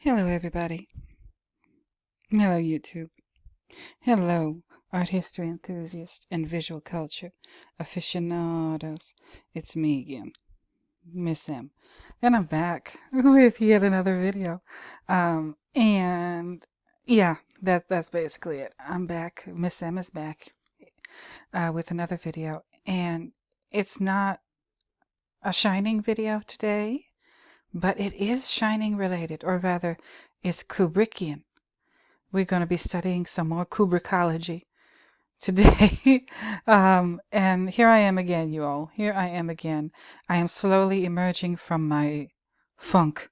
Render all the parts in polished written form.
Hello, everybody. Hello, YouTube. Hello, art history enthusiasts and visual culture aficionados. It's me again, Miss M. And I'm back with yet another video. And yeah, that's basically it. I'm back. Miss M is back with another video. And it's not a Shining video today, but it is Shining related, or rather, it's Kubrickian. We're going to be studying some more Kubrickology today. And here I am again, you all. Here I am again. I am slowly emerging from my funk.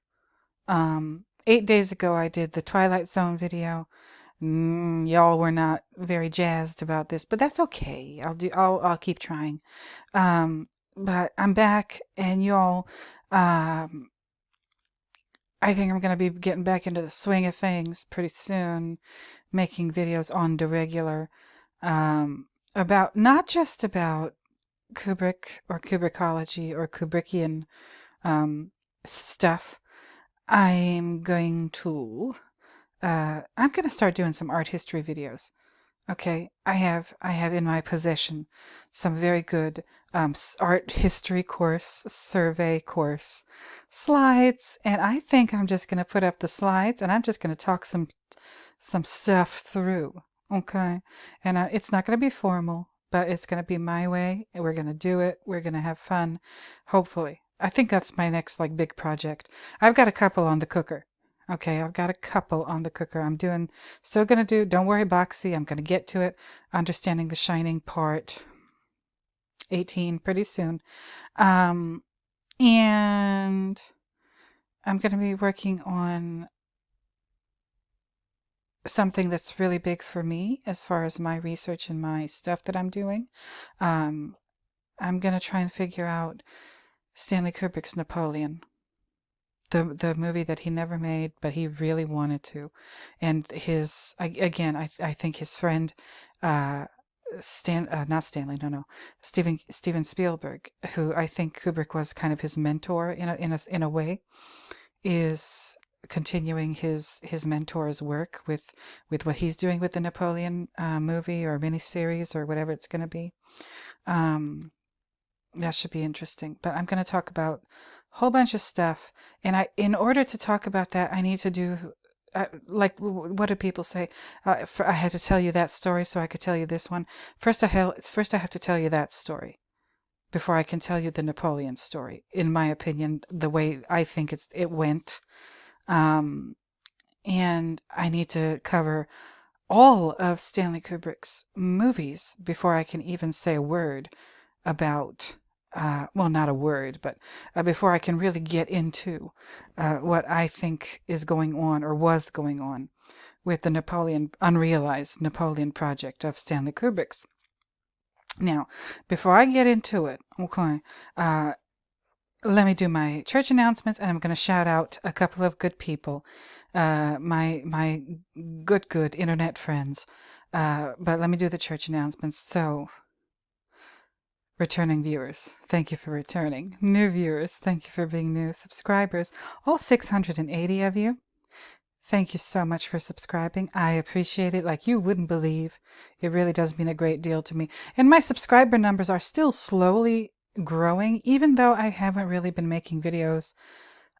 8 days ago, I did the Twilight Zone video. Y'all were not very jazzed about this, but that's okay. I'll keep trying. But I'm back, and y'all, I think I'm going to be getting back into the swing of things pretty soon, making videos on the regular, about not just about Kubrick or Kubrickology or Kubrickian stuff. I'm going to start doing some art history videos. Okay, I have in my possession some very good art history course, survey course slides, and I think I'm just going to put up the slides and I'm just going to talk some stuff through. Okay, and it's not going to be formal, but it's going to be my way, and we're going to do it. We're going to have fun, hopefully. I think that's my next big project. I've got a couple on the cooker. Okay, I've got a couple on the cooker. Still gonna do, don't worry, Boxy, I'm gonna get to it. Understanding the Shining part 18 pretty soon. And I'm gonna be working on something that's really big for me as far as my research and my stuff that I'm doing. I'm gonna try and figure out Stanley Kubrick's Napoleon. The movie that he never made, but he really wanted to, and I think his friend, not Stanley, no, Steven Spielberg, who I think Kubrick was kind of his mentor in a way, is continuing his mentor's work with what he's doing with the Napoleon movie or miniseries or whatever it's going to be. That should be interesting. But I'm going to talk about a whole bunch of stuff. And in order to talk about that, I need to do, what do people say? I had to tell you that story so I could tell you this one. First I have to tell you that story before I can tell you the Napoleon story. In my opinion, the way I think it went. And I need to cover all of Stanley Kubrick's movies before I can even say a word about, well, not a word, but before I can really get into what I think is going on or was going on with the unrealized Napoleon project of Stanley Kubrick's. Now, before I get into it, okay, let me do my church announcements, and I'm going to shout out a couple of good people, my good internet friends. But let me do the church announcements. So, returning viewers, thank you for returning. New viewers, thank you for being new. Subscribers, all 680 of you, thank you so much for subscribing. I appreciate it like you wouldn't believe. It really does mean a great deal to me. And my subscriber numbers are still slowly growing, even though I haven't really been making videos,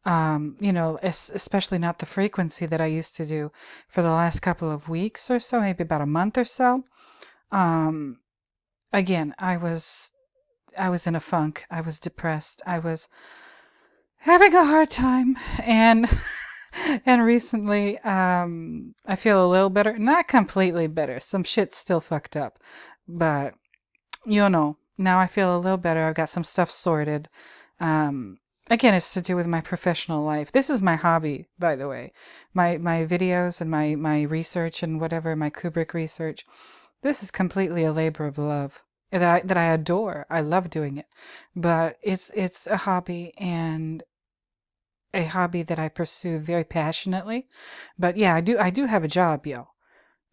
especially not the frequency that I used to do for the last couple of weeks or so, maybe about a month or so. Again, I was in a funk. I was depressed. I was having a hard time, and recently, I feel a little better. Not completely better. Some shit's still fucked up, but now I feel a little better. I've got some stuff sorted. Again, it's to do with my professional life. This is my hobby, by the way. My videos and my research and whatever, my Kubrick research. This is completely a labor of love that I adore. I love doing it, but it's a hobby, and a hobby that I pursue very passionately. But yeah, I do have a job, yo.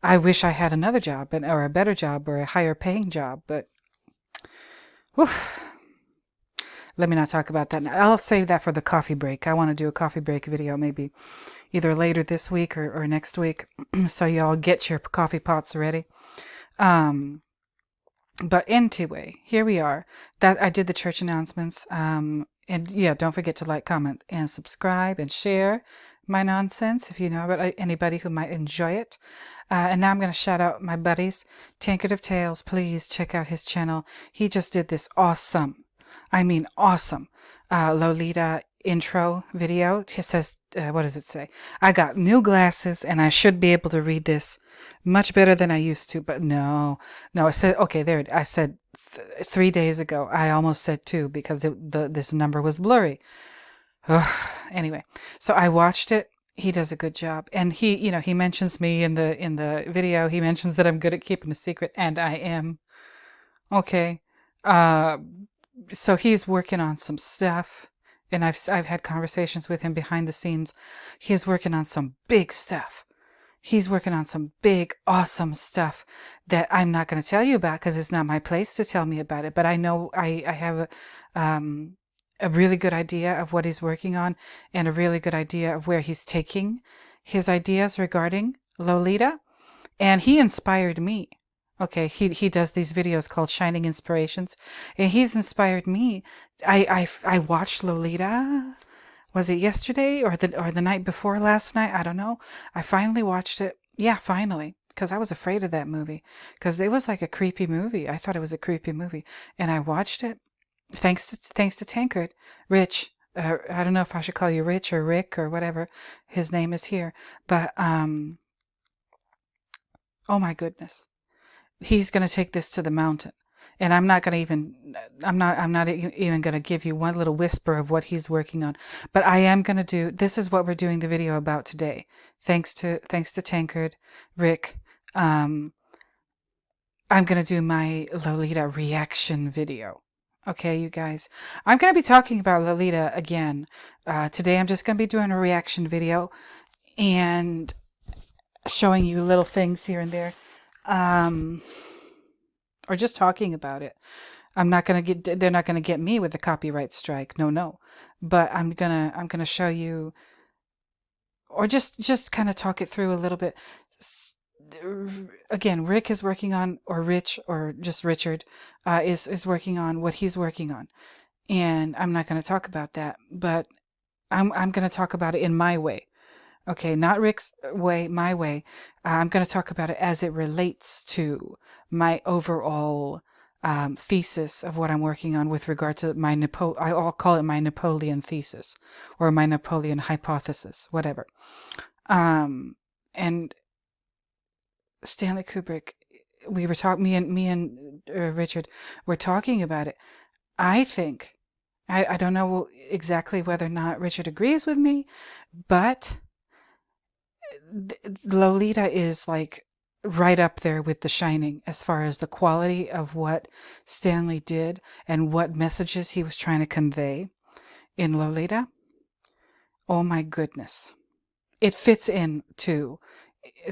I wish I had another job, or a better job, or a higher paying job, but whew. let me not talk about that now. I'll save that for the coffee break. I want to do a coffee break video maybe either later this week or next week. So y'all get your coffee pots ready. But anyway, here we are. That I did the church announcements. And yeah, don't forget to like, comment, and subscribe and share my nonsense if you know about anybody who might enjoy it. And now I'm going to shout out my buddies. Tankard of Tales, please check out his channel. He just did this awesome, I mean awesome, Lolita intro video. It says, what does it say? I got new glasses and I should be able to read this much better than I used to, but no, I said, okay, there, I said 3 days ago. I almost said 2 because this number was blurry. Ugh. Anyway, so I watched it. He does a good job, and he mentions me in the video. He mentions that I'm good at keeping a secret, and I am. Okay, so he's working on some stuff, and I've had conversations with him behind the scenes. He's working on some big stuff. He's working on some big, awesome stuff that I'm not going to tell you about because it's not my place to tell me about it. But I know I have a really good idea of what he's working on and a really good idea of where he's taking his ideas regarding Lolita. And he inspired me. Okay, he does these videos called Shining Inspirations, and he's inspired me. I watched Lolita. Was it yesterday or the night before last night? I don't know. I finally watched it. Yeah, finally, because I was afraid of that movie because it was like a creepy movie. I thought it was a creepy movie, and I watched it. Thanks to Tankard, Rich. I don't know if I should call you Rich or Rick or whatever his name is here, but oh my goodness, he's gonna take this to the mountain. And I'm not even going to give you one little whisper of what he's working on, but I am going to do. This is what we're doing the video about today. Thanks to Tankard, Rick. I'm going to do my Lolita reaction video. Okay, you guys. I'm going to be talking about Lolita again. Today I'm just going to be doing a reaction video and showing you little things here and there. Or just talking about it. They're not going to get me with the copyright strike. No. But I'm going to show you, or just kind of talk it through a little bit. Again, Rick is working on, or Rich, or just Richard, is working on what he's working on. And I'm not going to talk about that, but I'm going to talk about it in my way. Okay, not Rick's way, my way. I'm going to talk about it as it relates to my overall thesis of what I'm working on with regard to my I'll call it my Napoleon thesis or my Napoleon hypothesis, whatever. And Stanley Kubrick, we were talking. Me and Richard were talking about it. I think I don't know exactly whether or not Richard agrees with me, but Lolita is like right up there with The Shining as far as the quality of what Stanley did and what messages he was trying to convey in Lolita. Oh my goodness. It fits into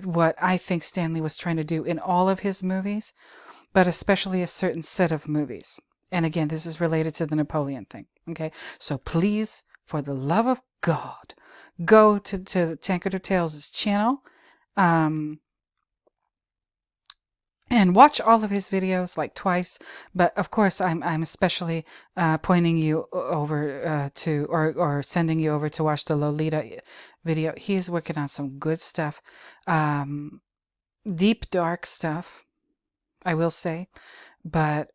what I think Stanley was trying to do in all of his movies, but especially a certain set of movies. And again, this is related to the Napoleon thing. Okay, so please, for the love of God, go to Tankard of Tales' channel and watch all of his videos like twice. But of course, I'm especially pointing you over to or sending you over to watch the Lolita video. He's working on some good stuff, deep dark stuff, I will say, but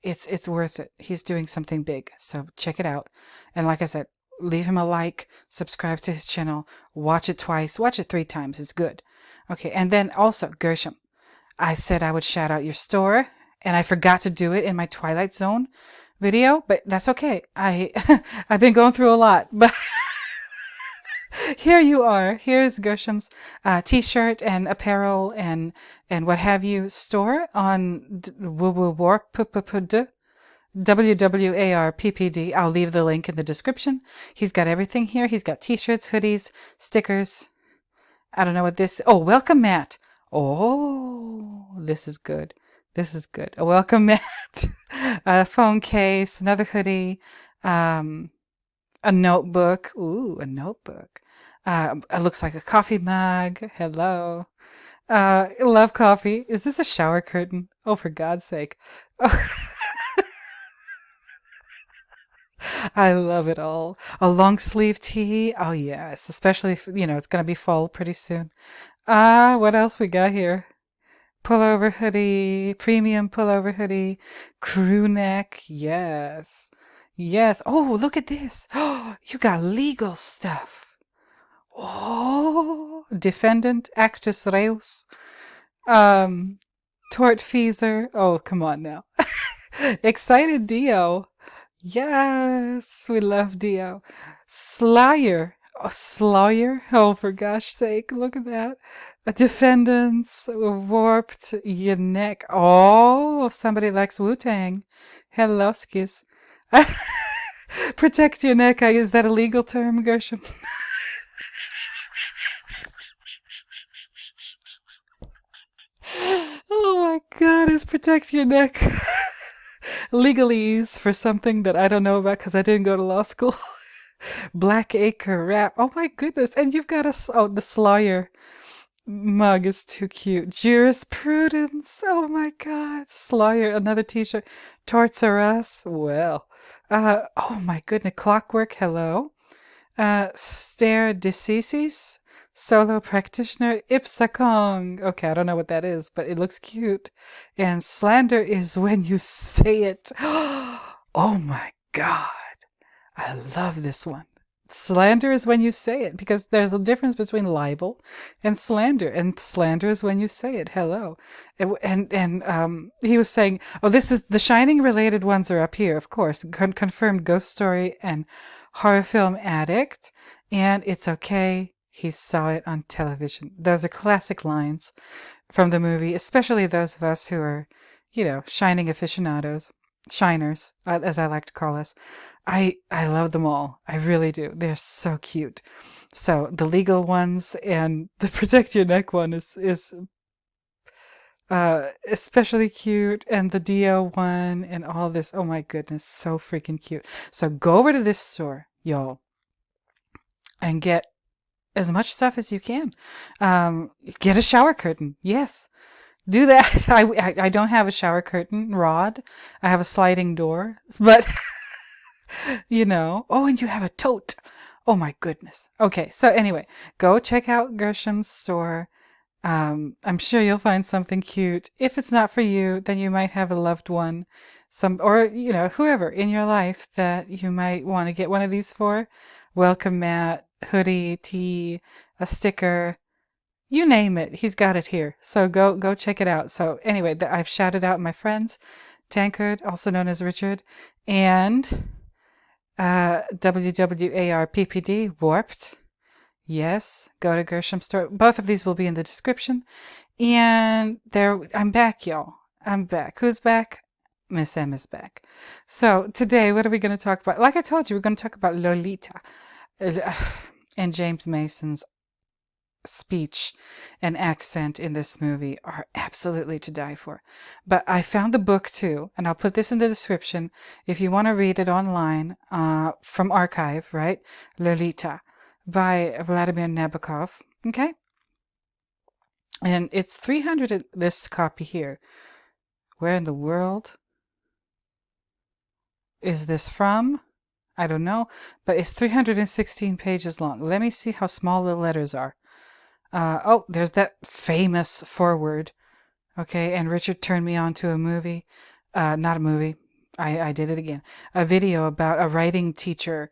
it's worth it. He's doing something big, so check it out. And like I said, leave him a like, subscribe to his channel, watch it twice, watch it 3 times. It's good. Okay, and then also Gershom. I said I would shout out your store, and I forgot to do it in my Twilight Zone video, but that's okay. I've been going through a lot, but here you are. Here's Gershom's t-shirt and apparel and what have you store on WWARPPD. I'll leave the link in the description. He's got everything here. He's got t-shirts, hoodies, stickers. I don't know what this. Oh, welcome mat. Oh, this is good. This is good. A welcome mat. A phone case, another hoodie, um, a notebook. Ooh, a notebook. It looks like a coffee mug. Hello. I love coffee. Is this a shower curtain? Oh, for God's sake. I love it all. A long sleeve tee. Oh, yes. Especially if, it's going to be fall pretty soon. What else we got here? Pullover hoodie, premium pullover hoodie, crew neck. Yes. Yes. Oh, look at this. Oh, you got legal stuff. Oh, defendant, actus reus, um, tortfeasor. Oh, come on now. Excited Dio. Yes, we love Dio. Slayer. Oh, Slayer. Oh, for gosh sake, look at that. A defendants, warped your neck. Oh, somebody likes Wu-Tang. Hello, skis. Protect your neck. Is that a legal term, Gershom? Oh my God, is protect your neck legalese for something that I don't know about because I didn't go to law school? Black Acre Wrap. Oh my goodness. And you've got the Slayer mug is too cute. Jurisprudence. Oh my God. Slayer, another t-shirt. Torts R Us. Well. Oh my goodness. Clockwork. Hello. Stare decisis. Solo practitioner. Ipsakong. Okay, I don't know what that is, but it looks cute. And slander is when you say it. Oh my God. I love this one. Slander is when you say it because there's a difference between libel and slander is when you say it. Hello, and he was saying, oh, this is the Shining related ones are up here, of course. Confirmed Ghost Story and Horror Film Addict, and It's Okay. He saw it on television. Those are classic lines from the movie, especially those of us who are, Shining aficionados, shiners, as I like to call us. I love them all. I really do. They're so cute. So the legal ones and the protect your neck one is especially cute, and the Dio one and all this. Oh my goodness, so freaking cute. So go over to this store, y'all, and get as much stuff as you can. Get a shower curtain. Yes. Do that. I don't have a shower curtain rod. I have a sliding door, but Oh, and you have a tote. Oh my goodness. Okay, so anyway, go check out Gershom's store. I'm sure you'll find something cute. If it's not for you, then you might have a loved one, or whoever in your life that you might want to get one of these for. Welcome mat, hoodie, tee, a sticker, you name it. He's got it here. So go check it out. So anyway, I've shouted out my friends, Tankard, also known as Richard, and WWARPPD, Warped. Yes, go to Gershom Store. Both of these will be in the description. And I'm back, y'all. I'm back. Who's back? Miss M is back. So today, what are we going to talk about? Like I told you, we're going to talk about Lolita and James Mason's speech and accent in this movie are absolutely to die for. But I found the book too, and I'll put this in the description if you want to read it online from archive, right? Lolita by Vladimir Nabokov. Okay? And it's 300, this copy here. Where in the world is this from? I don't know, but it's 316 pages long. Let me see how small the letters are. Oh, there's that famous foreword. Okay, and Richard turned me on to a movie. Not a movie. I did it again. A video about a writing teacher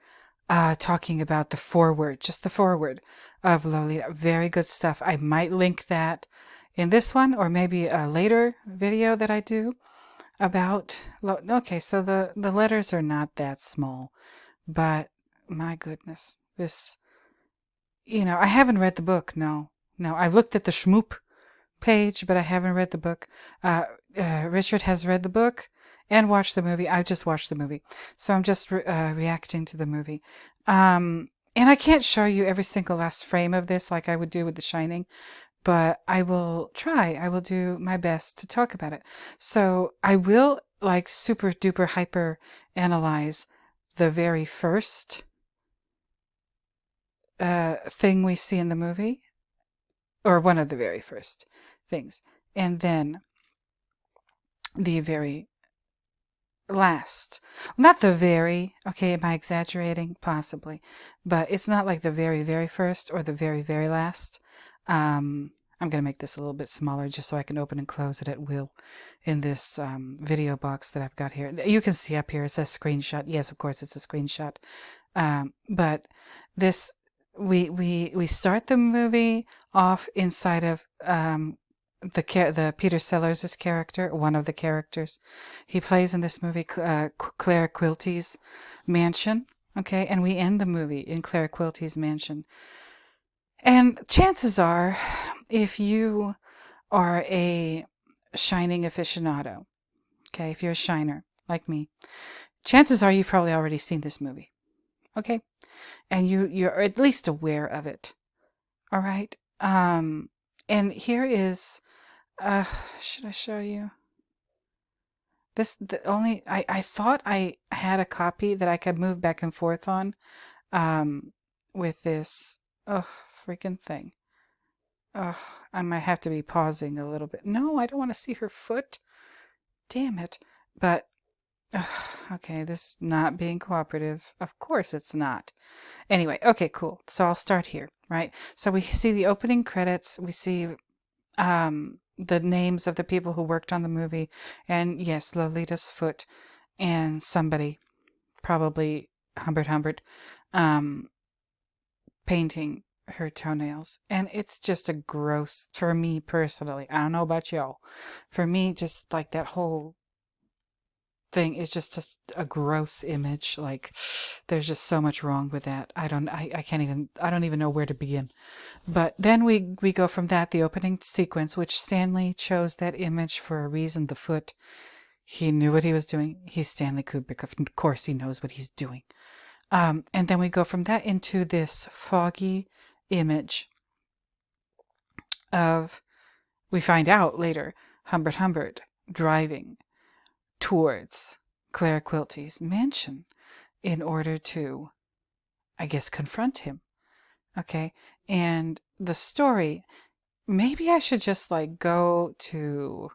talking about the foreword, just the foreword of Lolita. Very good stuff. I might link that in this one or maybe a later video that I do about... Okay, so the letters are not that small, but my goodness, this... I haven't read the book, no. I've looked at the Schmoop page, but I haven't read the book. Richard has read the book and watched the movie. I've just watched the movie. So I'm just reacting to the movie. And I can't show you every single last frame of this like I would do with The Shining, but I will try. I will do my best to talk about it. So I will like super duper hyper analyze the very first thing we see in the movie, or one of the very first things, and then the very last. Not the very, okay, am I exaggerating? Possibly. But it's not like the very, very first or the very, very last. I'm going to make this a little bit smaller just so I can open and close it at will in this video box that I've got here. You can see up here, it says screenshot. Yes, of course, it's a screenshot. But this, we start the movie off inside of the Peter Sellers' character, one of the characters. He plays in this movie Claire Quilty's mansion, okay? And we end the movie in Claire Quilty's mansion. And chances are, if you are a Shining aficionado, okay, if you're a Shiner like me, chances are you've probably already seen this movie, okay? And you're at least aware of it, all right? And here is... should I show you? I thought I had a copy that I could move back and forth on, with this, freaking thing. I might have to be pausing a little bit. No, I don't want to see her foot. Damn it. But, okay, this not being cooperative. Of course it's not. Anyway, okay, cool. So I'll start here, right? So we see the opening credits. We see, the names of the people who worked on the movie, and yes, Lolita's foot, and somebody, probably Humbert, painting her toenails. And it's just a gross, for me personally, I don't know about y'all, for me, just like that whole thing is just a gross image. Like, there's just so much wrong with that. I don't even know where to begin. But then we go from that, the opening sequence, which Stanley chose that image for a reason, the foot. He knew what he was doing. He's Stanley Kubrick. Of course he knows what he's doing. And then we go from that into this foggy image of, we find out later, Humbert driving towards Claire Quilty's mansion in order to, I guess, confront him. Okay? And the story, maybe I should just like go to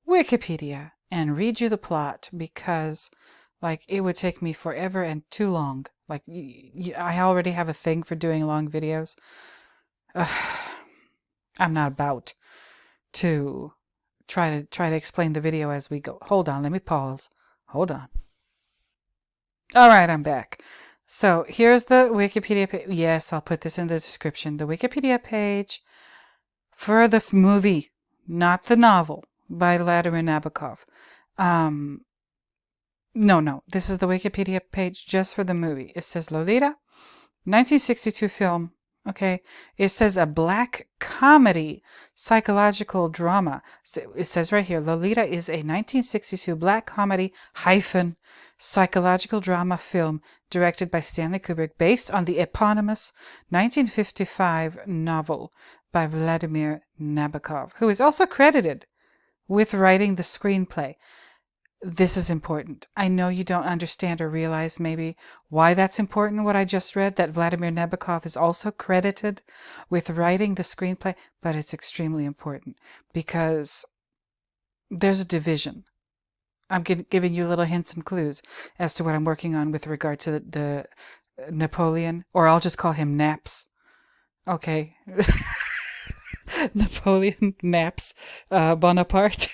Wikipedia and read you the plot, because like it would take me forever and too long. Like I already have a thing for doing long videos. I'm not about to try to explain the video as we go. Hold on, let me pause. Hold on. All right, I'm back. So here's the Wikipedia page. Yes, I'll put this in the description. The Wikipedia page for the movie, not the novel, by Vladimir Nabokov. No, this is the Wikipedia page just for the movie. It says Lolita, 1962 film. Okay, it says a black comedy psychological drama. It says right here, Lolita is a 1962 black comedy psychological drama film directed by Stanley Kubrick, based on the eponymous 1955 novel by Vladimir Nabokov, who is also credited with writing the screenplay. This is important. I know you don't understand or realize maybe why that's important, what I just read, that Vladimir Nabokov is also credited with writing the screenplay, but it's extremely important because there's a division. I'm giving you little hints and clues as to what I'm working on with regard to the Napoleon, or I'll just call him Naps. Okay. Napoleon Naps Bonaparte.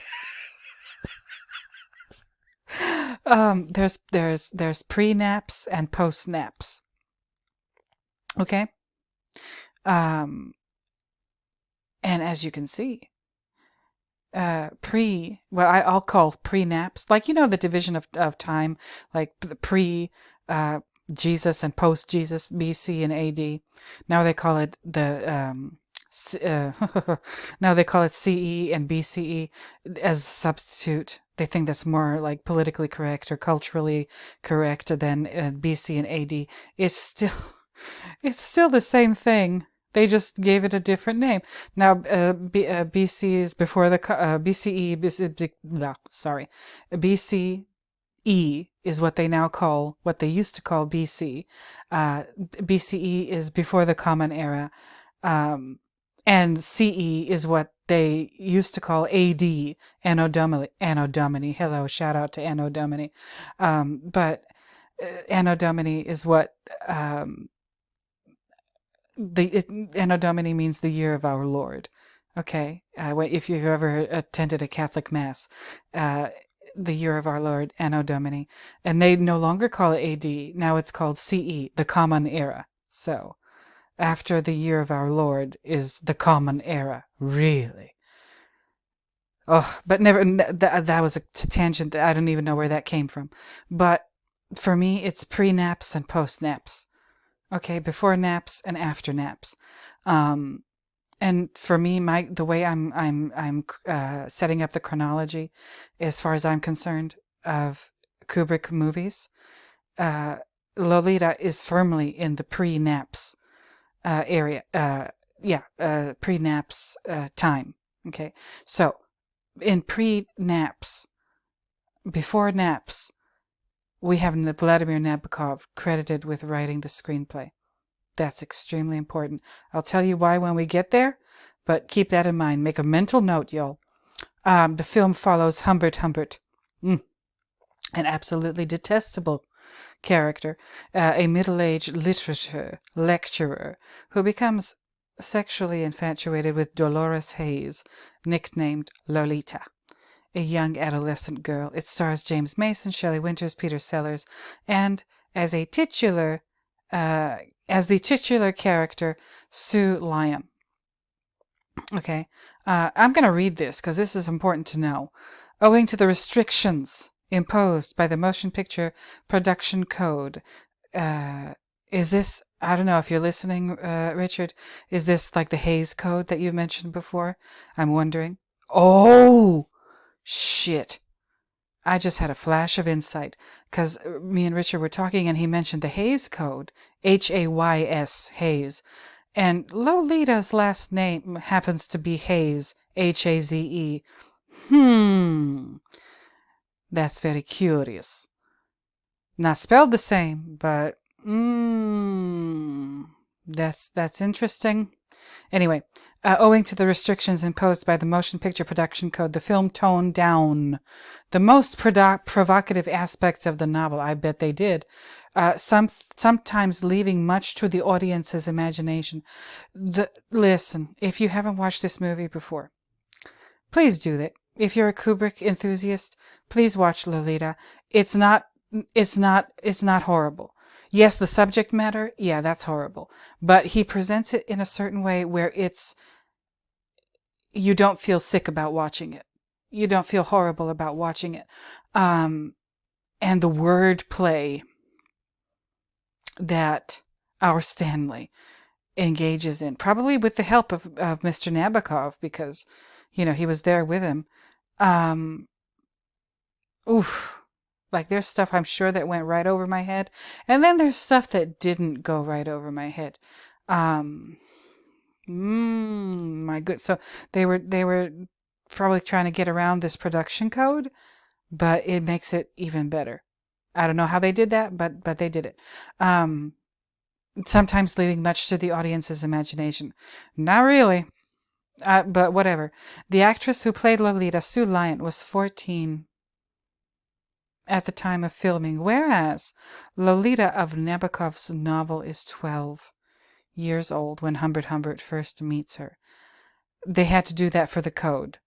There's pre-naps and post-naps. Okay? And as you can see, I'll call pre-naps, like, the division of time, like the Jesus and post-Jesus, BC and AD. Now they call it now they call it CE and BCE as a substitute. They think that's more like politically correct or culturally correct than BC and AD. It's still the same thing. They just gave it a different name. Now, BC is before the BCE. Sorry, BCE is what they now call, what they used to call BC. BCE is before the Common Era, and CE is what they used to call AD, Anno Domini. Anno Domini. Hello, shout out to Anno Domini. But Anno Domini is what Anno Domini means the year of our Lord. Okay, if you've ever attended a Catholic Mass, the year of our Lord, Anno Domini, and they no longer call it AD. Now it's called CE, the Common Era. So, after the year of our Lord is the Common Era. Really? Oh, but never. That was a tangent. That I don't even know where that came from. But for me, it's pre-naps and post-naps. Okay, before naps and after naps. And for me, the way I'm setting up the chronology, as far as I'm concerned, of Kubrick movies, Lolita is firmly in the pre-naps area. Pre-naps time. Okay, so in pre-naps, before naps, we have Vladimir Nabokov credited with writing the screenplay. That's extremely important. I'll tell you why when we get there, but keep that in mind. Make a mental note, y'all. The film follows Humbert, an absolutely detestable character, a middle-aged literature lecturer who becomes sexually infatuated with Dolores Hayes, nicknamed Lolita, a young adolescent girl. It stars James Mason, Shelley Winters, Peter Sellers, and as the titular character, Sue Lyon. Okay, I'm going to read this because this is important to know. Owing to the restrictions imposed by the Motion Picture Production Code, is this, I don't know if you're listening, Richard, is this like the Hays Code that you mentioned before? I'm wondering. Oh, shit. I just had a flash of insight because me and Richard were talking and he mentioned the Hays Code, Hays, Hays. And Lolita's last name happens to be Hayes, Haze. That's very curious. Not spelled the same, but that's interesting. Anyway, owing to the restrictions imposed by the Motion Picture Production Code, the film toned down the most provocative aspects of the novel. I bet they did. Sometimes leaving much to the audience's imagination. Listen, if you haven't watched this movie before, please do that. If you're a Kubrick enthusiast, please watch Lolita. It's not horrible. Yes, the subject matter, yeah, that's horrible. But he presents it in a certain way where you don't feel sick about watching it. You don't feel horrible about watching it. And the wordplay that our Stanley engages in, probably with the help of Mr. Nabokov, because, he was there with him. Like there's stuff I'm sure that went right over my head, and then there's stuff that didn't go right over my head. My good. So they were probably trying to get around this production code, but it makes it even better. I don't know how they did that, but they did it. Sometimes leaving much to the audience's imagination. Not really. But whatever. The actress who played Lolita, Sue Lyon, was 14 at the time of filming, whereas Lolita of Nabokov's novel is 12 years old when Humbert first meets her. They had to do that for the code.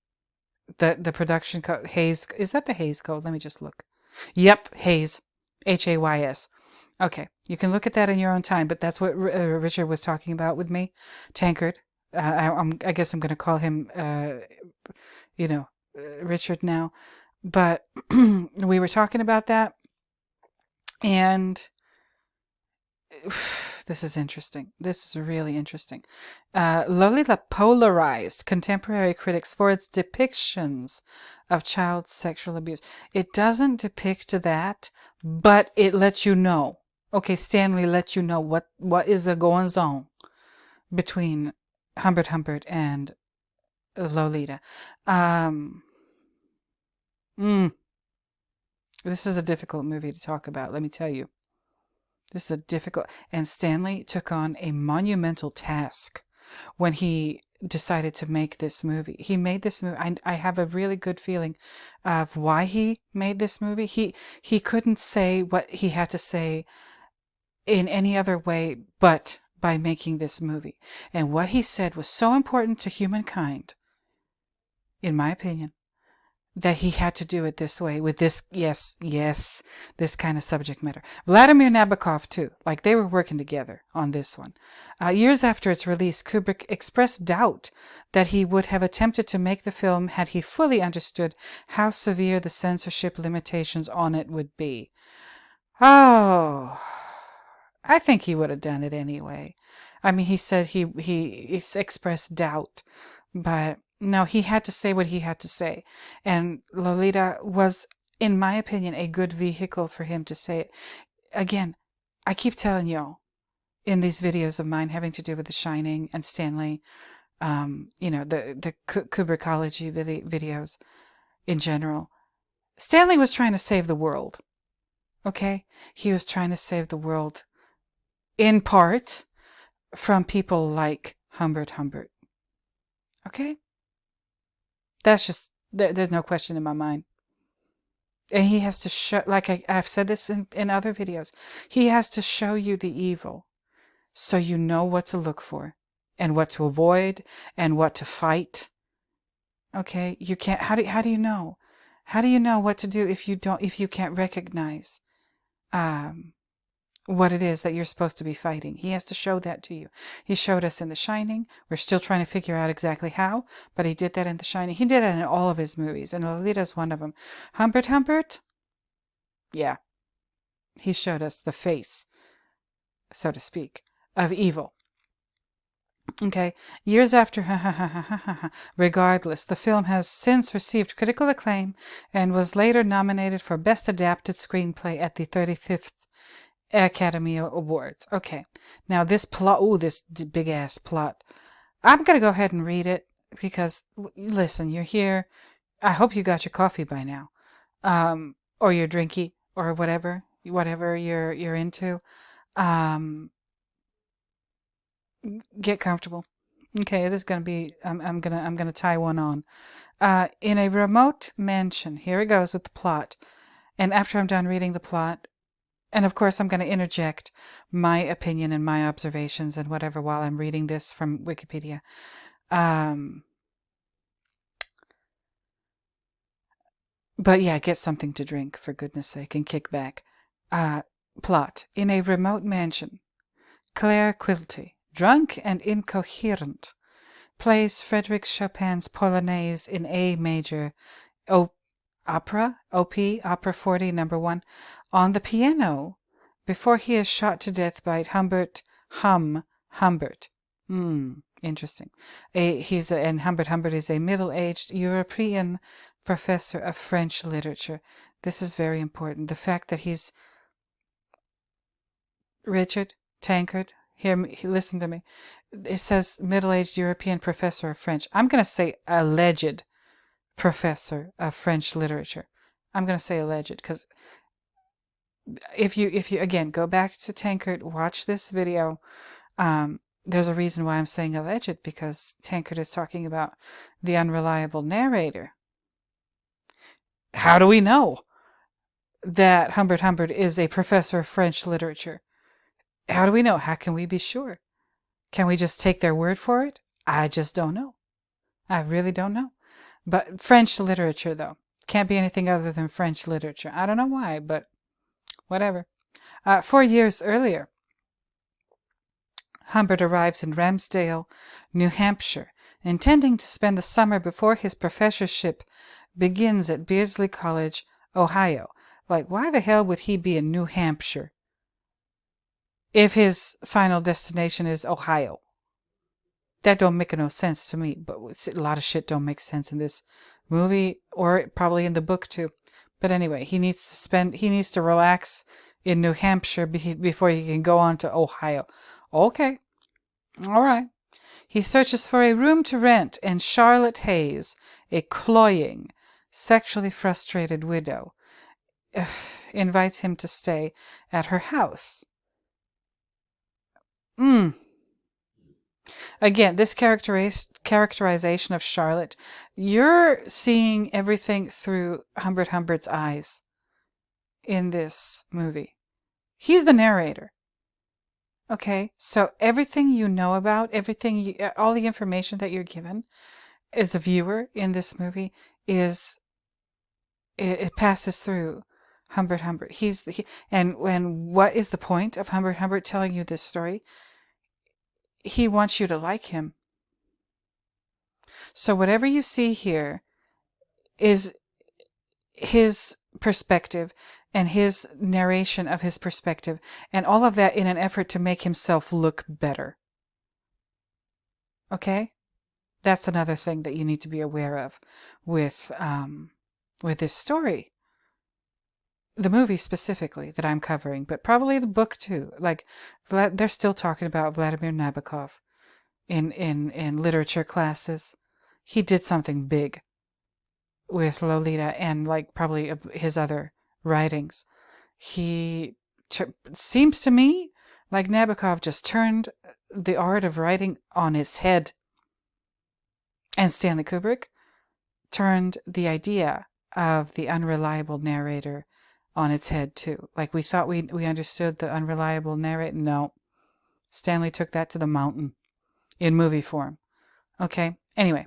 The production code, Hays, is that the Hays Code? Let me just look. Yep, Hays, Hays. Okay, you can look at that in your own time, but that's what Richard was talking about with me, Tankard. I guess I'm going to call him, Richard now. But we were talking about that, and this is interesting. This is really interesting. Lolita polarized contemporary critics for its depictions of child sexual abuse. It doesn't depict that, but it lets you know. Okay, Stanley lets you know what is a goings on. between Humbert Humbert and Lolita. Um, mm, this is a difficult movie to talk about, let me tell you. This is a difficult, and Stanley took on a monumental task when he decided to make this movie. He made this movie. I have a really good feeling of why he made this movie. He couldn't say what he had to say in any other way but by making this movie. And what he said was so important to humankind, in my opinion, that he had to do it this way with this, yes, this kind of subject matter. Vladimir Nabokov, too, like they were working together on this one. Years after its release, Kubrick expressed doubt that he would have attempted to make the film had he fully understood how severe the censorship limitations on it would be. Oh, I think he would have done it anyway. I mean, he said he expressed doubt, but no, he had to say what he had to say. And Lolita was, in my opinion, a good vehicle for him to say it. Again, I keep telling y'all in these videos of mine having to do with The Shining and Stanley, the Kubrickology videos in general. Stanley was trying to save the world. Okay? He was trying to save the world in part from people like Humbert Humbert. Okay? That's just, there's no question in my mind. And he has to show, like I've said this in other videos, he has to show you the evil so you know what to look for and what to avoid and what to fight. Okay? You can't, how do you know? How do you know what to do if you can't recognize what it is that you're supposed to be fighting? He has to show that to you. He showed us in The Shining. We're still trying to figure out exactly how, but he did that in The Shining. He did that in all of his movies, and Lolita's one of them. Humbert Humbert? Yeah. He showed us the face, so to speak, of evil. Okay, years after, regardless, the film has since received critical acclaim and was later nominated for Best Adapted Screenplay at the 35th Academy Awards. Okay, now this plot, this big ass plot, I'm gonna go ahead and read it because, listen, you're here. I hope you got your coffee by now, or your drinky, or whatever you're into. Get comfortable. Okay, this is gonna be. I'm gonna tie one on. In a remote mansion. Here it goes with the plot. And after I'm done reading the plot, and of course, I'm going to interject my opinion and my observations and whatever while I'm reading this from Wikipedia. But yeah, get something to drink, for goodness sake, and kick back. Plot. In a remote mansion, Claire Quilty, drunk and incoherent, plays Frédéric Chopin's Polonaise in A major opera 40, number 1, on the piano before he is shot to death by Humbert. Interesting. And Humbert Humbert is a middle-aged European professor of French literature. This is very important. The fact that he's Richard Tankard. Listen to me. It says middle-aged European professor of French. I'm going to say alleged professor of French literature. I'm going to say alleged because if you again go back to Tankard, watch this video. There's a reason why I'm saying alleged, because Tankard is talking about the unreliable narrator. How do we know that Humbert Humbert is a professor of French literature? How do we know? How can we be sure? Can we just take their word for it? I just don't know. I really don't know. But French literature, though, can't be anything other than French literature. I don't know why, but whatever. 4 years earlier, Humbert arrives in Ramsdale, New Hampshire, intending to spend the summer before his professorship begins at Beardsley College, Ohio. Like, why the hell would he be in New Hampshire if his final destination is Ohio? That don't make no sense to me, but a lot of shit don't make sense in this movie, or probably in the book too. But anyway, he needs to relax in New Hampshire before he can go on to Ohio. Okay, all right. He searches for a room to rent, and Charlotte Hayes, a cloying, sexually frustrated widow, invites him to stay at her house. Again, this characterization of Charlotte, you're seeing everything through Humbert Humbert's eyes in this movie. He's the narrator. Okay, so everything you know about, all the information that you're given as a viewer in this movie it passes through Humbert Humbert. And what is the point of Humbert Humbert telling you this story? He wants you to like him. So whatever you see here is his perspective and his narration of his perspective, and all of that in an effort to make himself look better. Okay? That's another thing that you need to be aware of with this story. The movie specifically that I'm covering, but probably the book too. Like, they're still talking about Vladimir Nabokov in literature classes. He did something big with Lolita and like probably his other writings. He seems to me like Nabokov just turned the art of writing on its head. And Stanley Kubrick turned the idea of the unreliable narrator on its head too. Like we thought we understood the unreliable narrator. No. Stanley took that to the mountain in movie form. Okay? Anyway.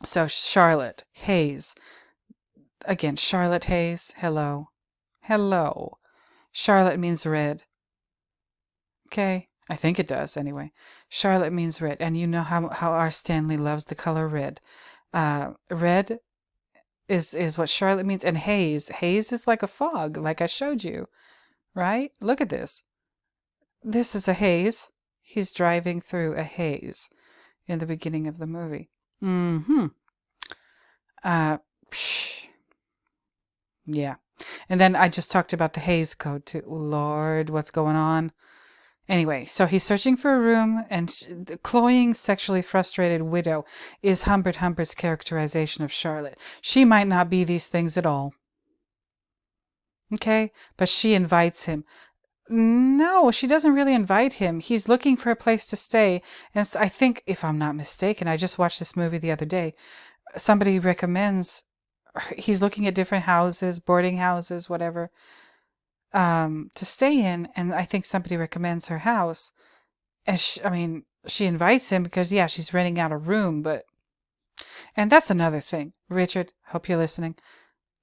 So Charlotte Hayes. Again, Charlotte Hayes. Hello. Hello. Charlotte means red. Okay? I think it does anyway. Charlotte means red. And you know how our Stanley loves the color red. Red is what Charlotte means. And haze is like a fog, like I showed you, right? Look at this. This is a haze. He's driving through a haze in the beginning of the movie. Yeah. And then I just talked about the Hays Code too. Lord, what's going on? Anyway, so he's searching for a room, and the cloying, sexually frustrated widow is Humbert Humbert's characterization of Charlotte. She might not be these things at all. Okay? But she invites him. No, she doesn't really invite him. He's looking for a place to stay. And I think, if I'm not mistaken, I just watched this movie the other day. Somebody recommends, he's looking at different houses, boarding houses, whatever, to stay in. And I think somebody recommends her house. And she invites him because, yeah, she's renting out a room. And that's another thing. Richard, hope you're listening.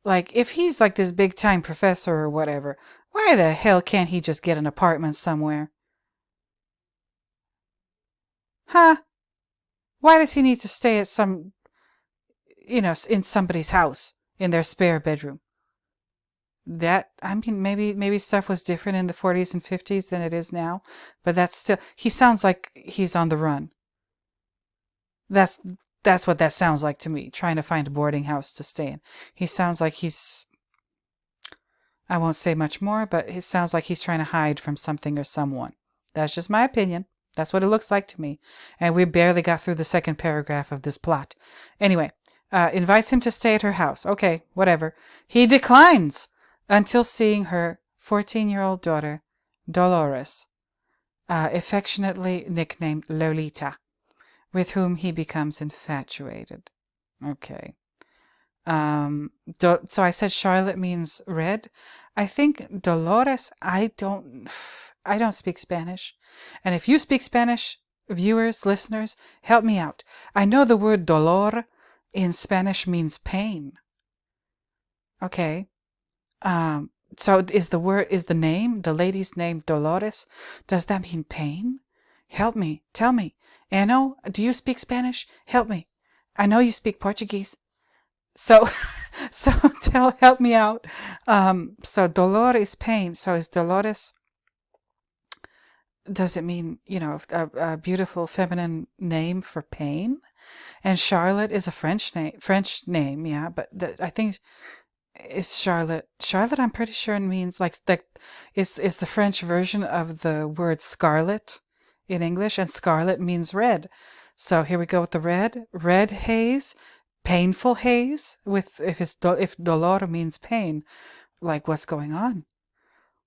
Like, if he's like this big time professor or whatever, why the hell can't he just get an apartment somewhere? Huh? Why does he need to stay at in somebody's house, in their spare bedroom? Maybe stuff was different in the 40s and 50s than it is now, but that's still, he sounds like he's on the run. That's what that sounds like to me, trying to find a boarding house to stay in. He sounds like I won't say much more, but it sounds like he's trying to hide from something or someone. That's just my opinion. That's what it looks like to me. And we barely got through the second paragraph of this plot. Anyway, invites him to stay at her house. Okay, whatever. He declines until seeing her 14-year-old daughter, Dolores, affectionately nicknamed Lolita, with whom he becomes infatuated. Okay. So I said Charlotte means red. I think Dolores, I don't speak Spanish. And if you speak Spanish, viewers, listeners, help me out. I know the word dolor in Spanish means pain. Okay. So is the name, the lady's name Dolores, does that mean pain? Help me. Tell me. Ano, do you speak Spanish? Help me. I know you speak Portuguese. So help me out. So dolor is pain. So is Dolores, does it mean, a beautiful feminine name for pain? And Charlotte is a French name, yeah, but I think is Charlotte, I'm pretty sure it means like is the French version of the word scarlet in English, and scarlet means red. So here we go with the red. Red haze, painful haze. If dolor means pain, like what's going on?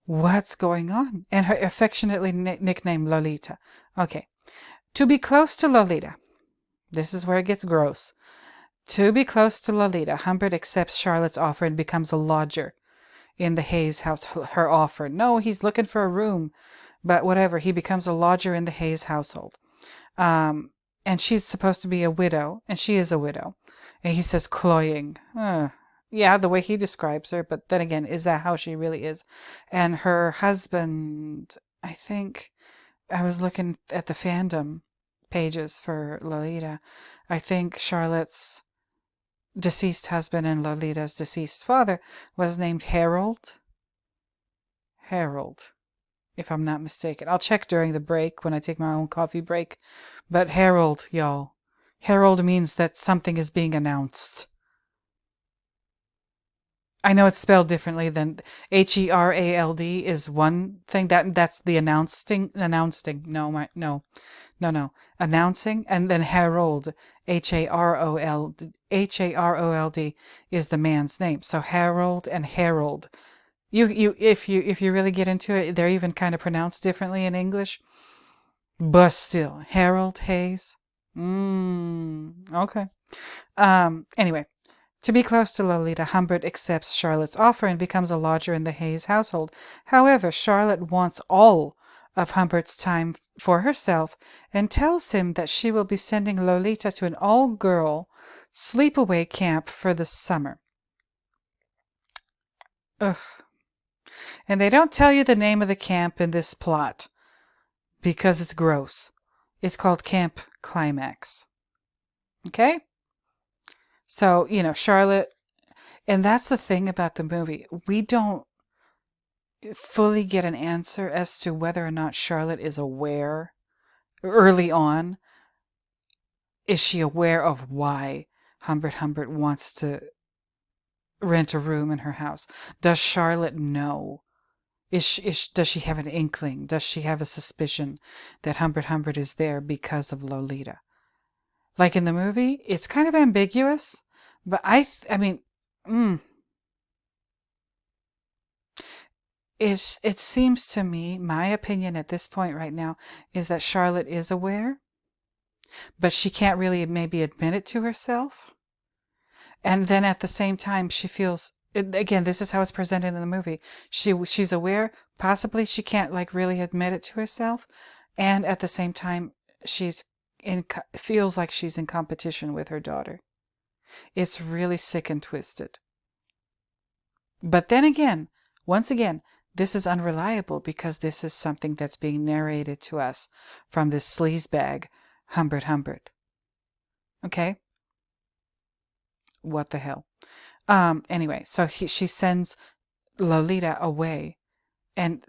What's going on? And her affectionately nicknamed Lolita. Okay. To be close to Lolita. This is where it gets gross. To be close to Lolita, Humbert accepts Charlotte's offer and becomes a lodger in the Hayes house. Her offer. No, he's looking for a room, but whatever. He becomes a lodger in the Hayes household. And she's supposed to be a widow, and she is a widow. And he says, cloying. Yeah, the way he describes her, but then again, is that how she really is? And her husband, I think, I was looking at the fandom pages for Lolita. I think Charlotte's deceased husband and Lolita's deceased father was named Harold. Harold, if I'm not mistaken. I'll check during the break when I take my own coffee break. But Harold, y'all. Harold means that something is being announced. I know it's spelled differently than Herald is one thing. That's the announcing. No. Announcing, and then Harold, Harold is the man's name. So Harold and Harold. If you really get into it, they're even kind of pronounced differently in English. But still, Harold Hayes. Okay. Anyway. To be close to Lolita, Humbert accepts Charlotte's offer and becomes a lodger in the Hayes household. However, Charlotte wants all of Humbert's time for herself and tells him that she will be sending Lolita to an all-girl sleepaway camp for the summer. Ugh. And they don't tell you the name of the camp in this plot because it's gross. It's called Camp Climax. Okay? So, Charlotte, and that's the thing about the movie. We don't fully get an answer as to whether or not Charlotte is aware early on. Is she aware of why Humbert wants to rent a room in her house? Does Charlotte know? Does she have an inkling? Does she have a suspicion that Humbert is there because of Lolita? Like in the movie, it's kind of ambiguous. But it seems to me, my opinion at this point right now, is that Charlotte is aware, but she can't really maybe admit it to herself. And then at the same time, she feels, again, this is how it's presented in the movie. She's aware, possibly she can't really admit it to herself. And at the same time, feels like she's in competition with her daughter. It's really sick and twisted. But then again, once again, this is unreliable because this is something that's being narrated to us from this sleazebag, Humbert. Okay? What the hell? Anyway, so she sends Lolita away, and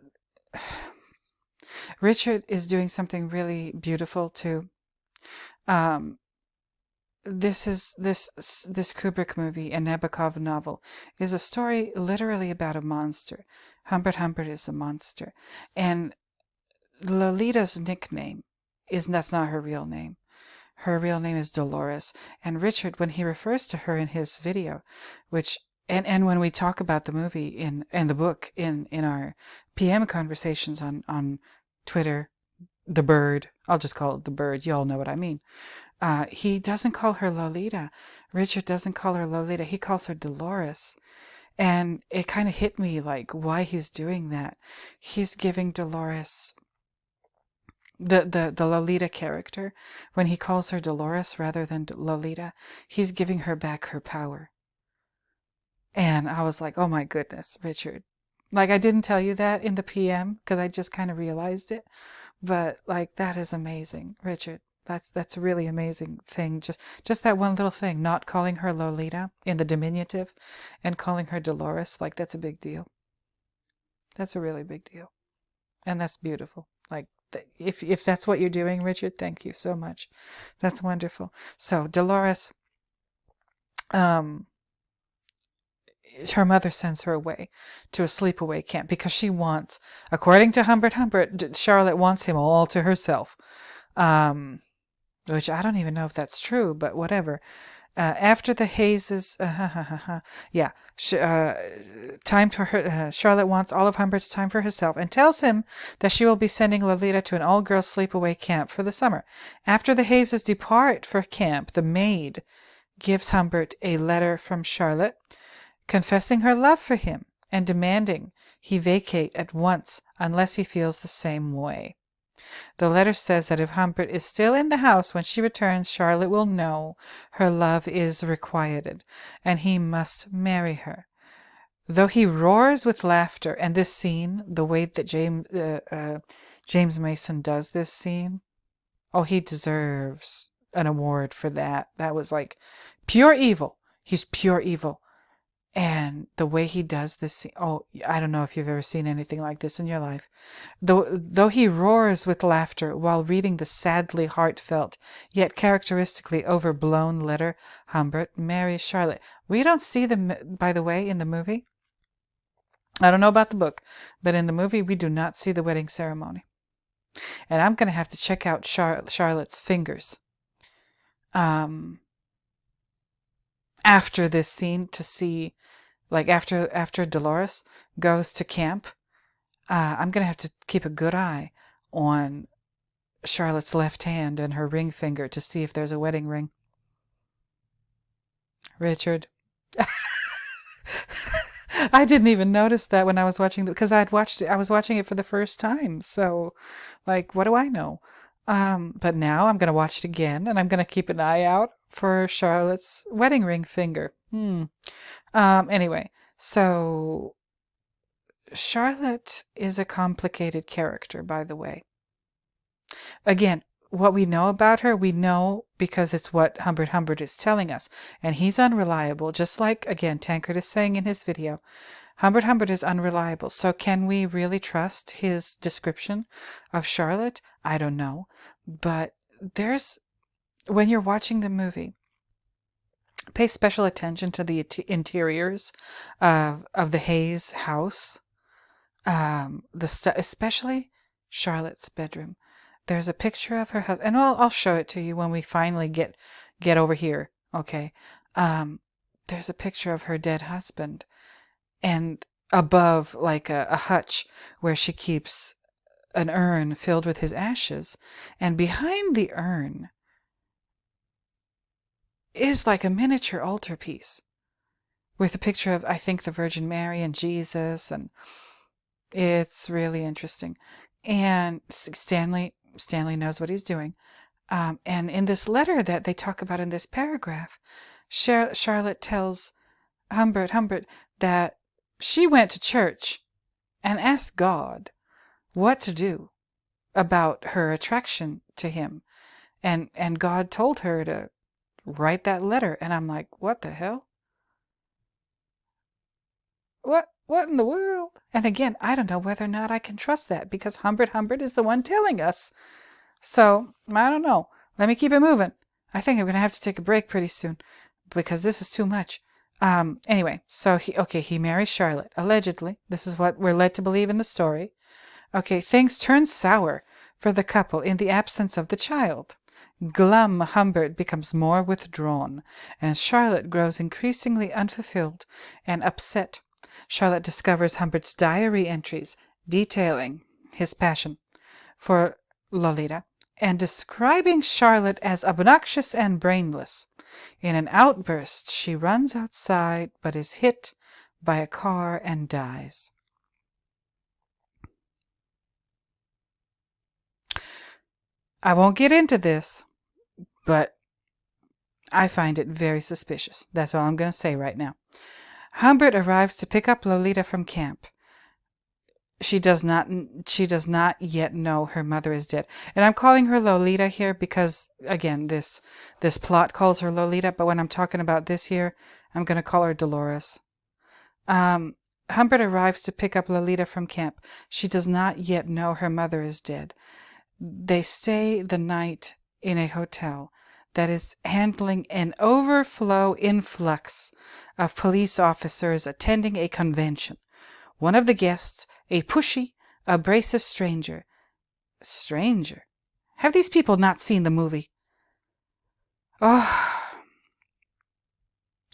Richard is doing something really beautiful too. This Kubrick movie, a Nabokov novel, is a story literally about a monster. Humbert is a monster. And Lolita's nickname that's not her real name. Her real name is Dolores. And Richard, when he refers to her in his video, and when we talk about the movie and the book in our PM conversations on Twitter, the Bird, I'll just call it the Bird, you all know what I mean. He doesn't call her Lolita. Richard doesn't call her Lolita. He calls her Dolores. And it kind of hit me why he's doing that. He's giving Dolores, the Lolita character, when he calls her Dolores rather than Lolita, he's giving her back her power. And I was like, oh my goodness, Richard. I didn't tell you that in the PM because I just kind of realized it. But that is amazing, Richard. That's a really amazing thing. Just that one little thing, not calling her Lolita in the diminutive and calling her Dolores, that's a big deal. That's a really big deal. And that's beautiful. If that's what you're doing, Richard, thank you so much. That's wonderful. So Dolores her mother sends her away to a sleepaway camp because she wants, according to Humbert, Charlotte wants him all to herself. Which I don't even know if that's true, but whatever. After the hazes, yeah, time for her. Charlotte wants all of Humbert's time for herself and tells him that she will be sending Lolita to an all-girls sleepaway camp for the summer. After the hazes depart for camp, the maid gives Humbert a letter from Charlotte, confessing her love for him and demanding he vacate at once unless he feels the same way. The letter says that if Humbert is still in the house when she returns, Charlotte will know her love is requited, and he must marry her. Though he roars with laughter, and this scene, the way that James Mason does this scene, oh, he deserves an award for that. That was like pure evil. He's pure evil. And the way he does this scene, oh, I don't know if you've ever seen anything like this in your life. Though he roars with laughter while reading the sadly heartfelt, yet characteristically overblown letter, Humbert marries Charlotte. We don't see them, by the way, in the movie. I don't know about the book, but in the movie we do not see the wedding ceremony. And I'm going to have to check out Charlotte's fingers after this scene to see, like after Dolores goes to camp. I'm going to have to keep a good eye on Charlotte's left hand and her ring finger to see if there's a wedding ring. Richard. I didn't even notice that when I was watching because I was watching it for the first time. So, like, what do I know? But now I'm going to watch it again, and I'm going to keep an eye out for Charlotte's wedding ring finger. Anyway, so Charlotte is a complicated character, by the way. Again, what we know about her, we know because it's what Humbert is telling us. And he's unreliable, just like, again, Tancred is saying in his video. Humbert is unreliable. So can we really trust his description of Charlotte? I don't know. But when you're watching the movie, pay special attention to the interiors of the Hayes house. Especially Charlotte's bedroom. There's a picture of her husband, and I'll show it to you when we finally get over here. Okay. There's a picture of her dead husband, and above, like a hutch where she keeps an urn filled with his ashes, and behind the urn is like a miniature altarpiece with a picture of, I think, the Virgin Mary and Jesus, and it's really interesting. And Stanley knows what he's doing. And in this letter that they talk about in this paragraph, Charlotte tells Humbert that she went to church and asked God what to do about her attraction to him. And God told her to write that letter. And I'm like, what the hell? What in the world? And again, I don't know whether or not I can trust that because Humbert is the one telling us. So, I don't know. Let me keep it moving. I think I'm going to have to take a break pretty soon because this is too much. Anyway, so he marries Charlotte, allegedly. This is what we're led to believe in the story. Okay, things turn sour for the couple in the absence of the child. Glum Humbert becomes more withdrawn, and Charlotte grows increasingly unfulfilled and upset. Charlotte discovers Humbert's diary entries detailing his passion for Lolita and describing Charlotte as obnoxious and brainless. In an outburst, she runs outside but is hit by a car and dies. I won't get into this, but I find it very suspicious. That's all I'm going to say right now. Humbert arrives to pick up Lolita from camp. She does not yet know her mother is dead. And I'm calling her Lolita here because, again, this plot calls her Lolita, but when I'm talking about this here, I'm going to call her Dolores. Humbert arrives to pick up Lolita from camp. She does not yet know her mother is dead. They stay the night in a hotel. that is handling an overflow influx of police officers attending a convention. One of the guests, a pushy, abrasive stranger. Stranger? Have these people not seen the movie? Oh.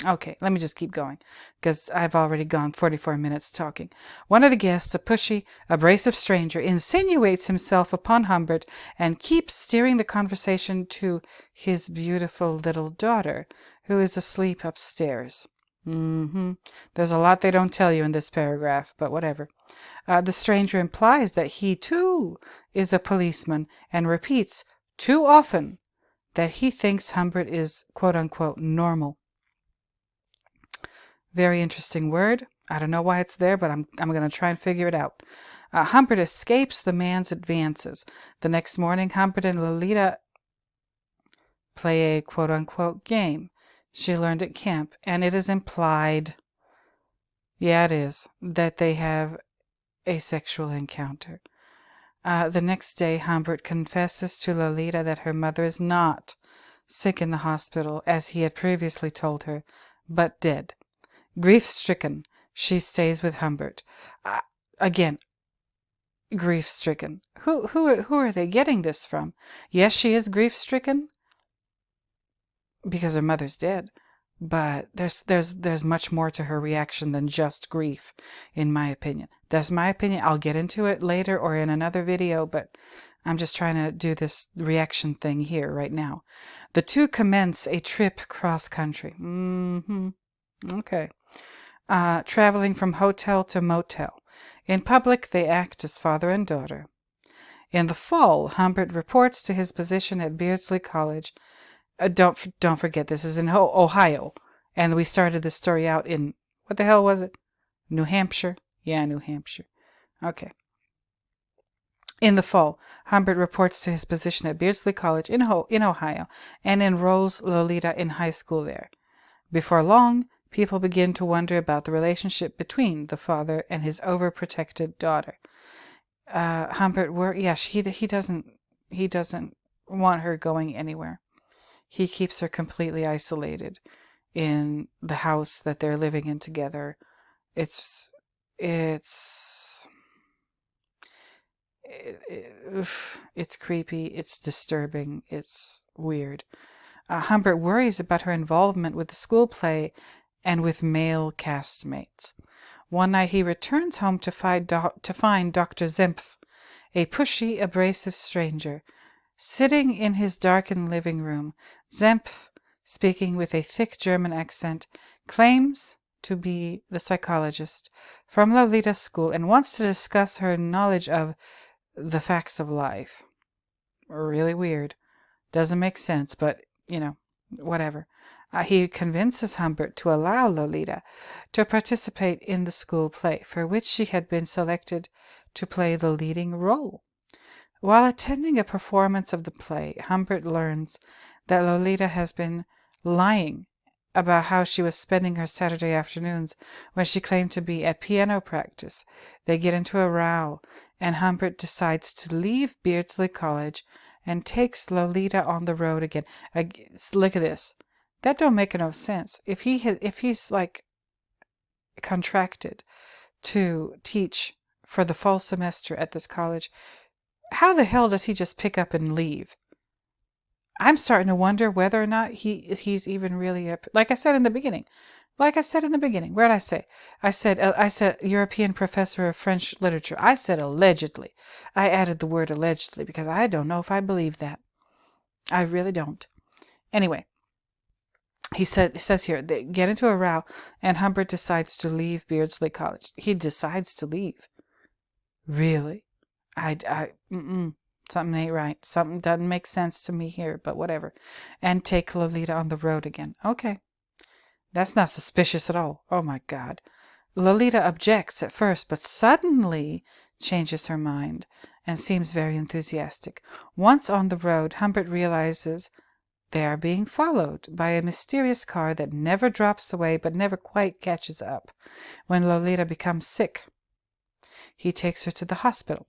Okay, let me just keep going, because I've already gone 44 minutes talking. One of the guests, a pushy, abrasive stranger, insinuates himself upon Humbert and keeps steering the conversation to his beautiful little daughter, who is asleep upstairs. There's a lot they don't tell you in this paragraph, but whatever. The stranger implies that he, too, is a policeman and repeats too often that he thinks Humbert is, quote-unquote, normal. Very interesting word. I don't know why it's there, but I'm going to try and figure it out. Humbert escapes the man's advances. The next morning, Humbert and Lolita play a quote-unquote game she learned at camp, and it is implied, yeah, it is, that they have a sexual encounter. The next day, Humbert confesses to Lolita that her mother is not sick in the hospital, as he had previously told her, but dead. Grief-stricken, she stays with Humbert. Again, grief-stricken. Who are they getting this from? Yes, she is grief-stricken because her mother's dead, but there's much more to her reaction than just grief, in my opinion. That's my opinion. I'll get into it later or in another video, but I'm just trying to do this reaction thing here right now. The two commence a trip cross-country. Okay. Traveling from hotel to motel. In public, they act as father and daughter. In the fall, Humbert reports to his position at Beardsley College. Don't forget, this is in Ohio, and we started this story out in, what the hell was it? New Hampshire? Yeah, New Hampshire. Okay. In the fall, Humbert reports to his position at Beardsley College in Ohio and enrolls Lolita in high school there. Before long, people begin to wonder about the relationship between the father and his overprotected daughter. Humbert, he doesn't want her going anywhere. He keeps her completely isolated in the house that they're living in together. It's creepy. It's disturbing. It's weird. Humbert worries about her involvement with the school play and with male castmates. One night he returns home to find Dr. Zempf, a pushy, abrasive stranger, sitting in his darkened living room. Zempf, speaking with a thick German accent, claims to be the psychologist from Lolita's school and wants to discuss her knowledge of the facts of life. Really weird. Doesn't make sense, but, whatever. He convinces Humbert to allow Lolita to participate in the school play, for which she had been selected to play the leading role. While attending a performance of the play, Humbert learns that Lolita has been lying about how she was spending her Saturday afternoons when she claimed to be at piano practice. They get into a row, and Humbert decides to leave Beardsley College and takes Lolita on the road again. Look at this. That don't make no sense. If he's like contracted to teach for the fall semester at this college, how the hell does he just pick up and leave? I'm starting to wonder whether or not he's even really like I said in the beginning. Where did I say? I said European professor of French literature. I said allegedly. I added the word allegedly because I don't know if I believe that. I really don't. Anyway, it says here, they get into a row, and Humbert decides to leave Beardsley College. He decides to leave. Really? Something ain't right. Something doesn't make sense to me here, but whatever. And take Lolita on the road again. Okay. That's not suspicious at all. Oh my God. Lolita objects at first, but suddenly changes her mind and seems very enthusiastic. Once on the road, Humbert realizes they are being followed by a mysterious car that never drops away but never quite catches up. When Lolita becomes sick, he takes her to the hospital.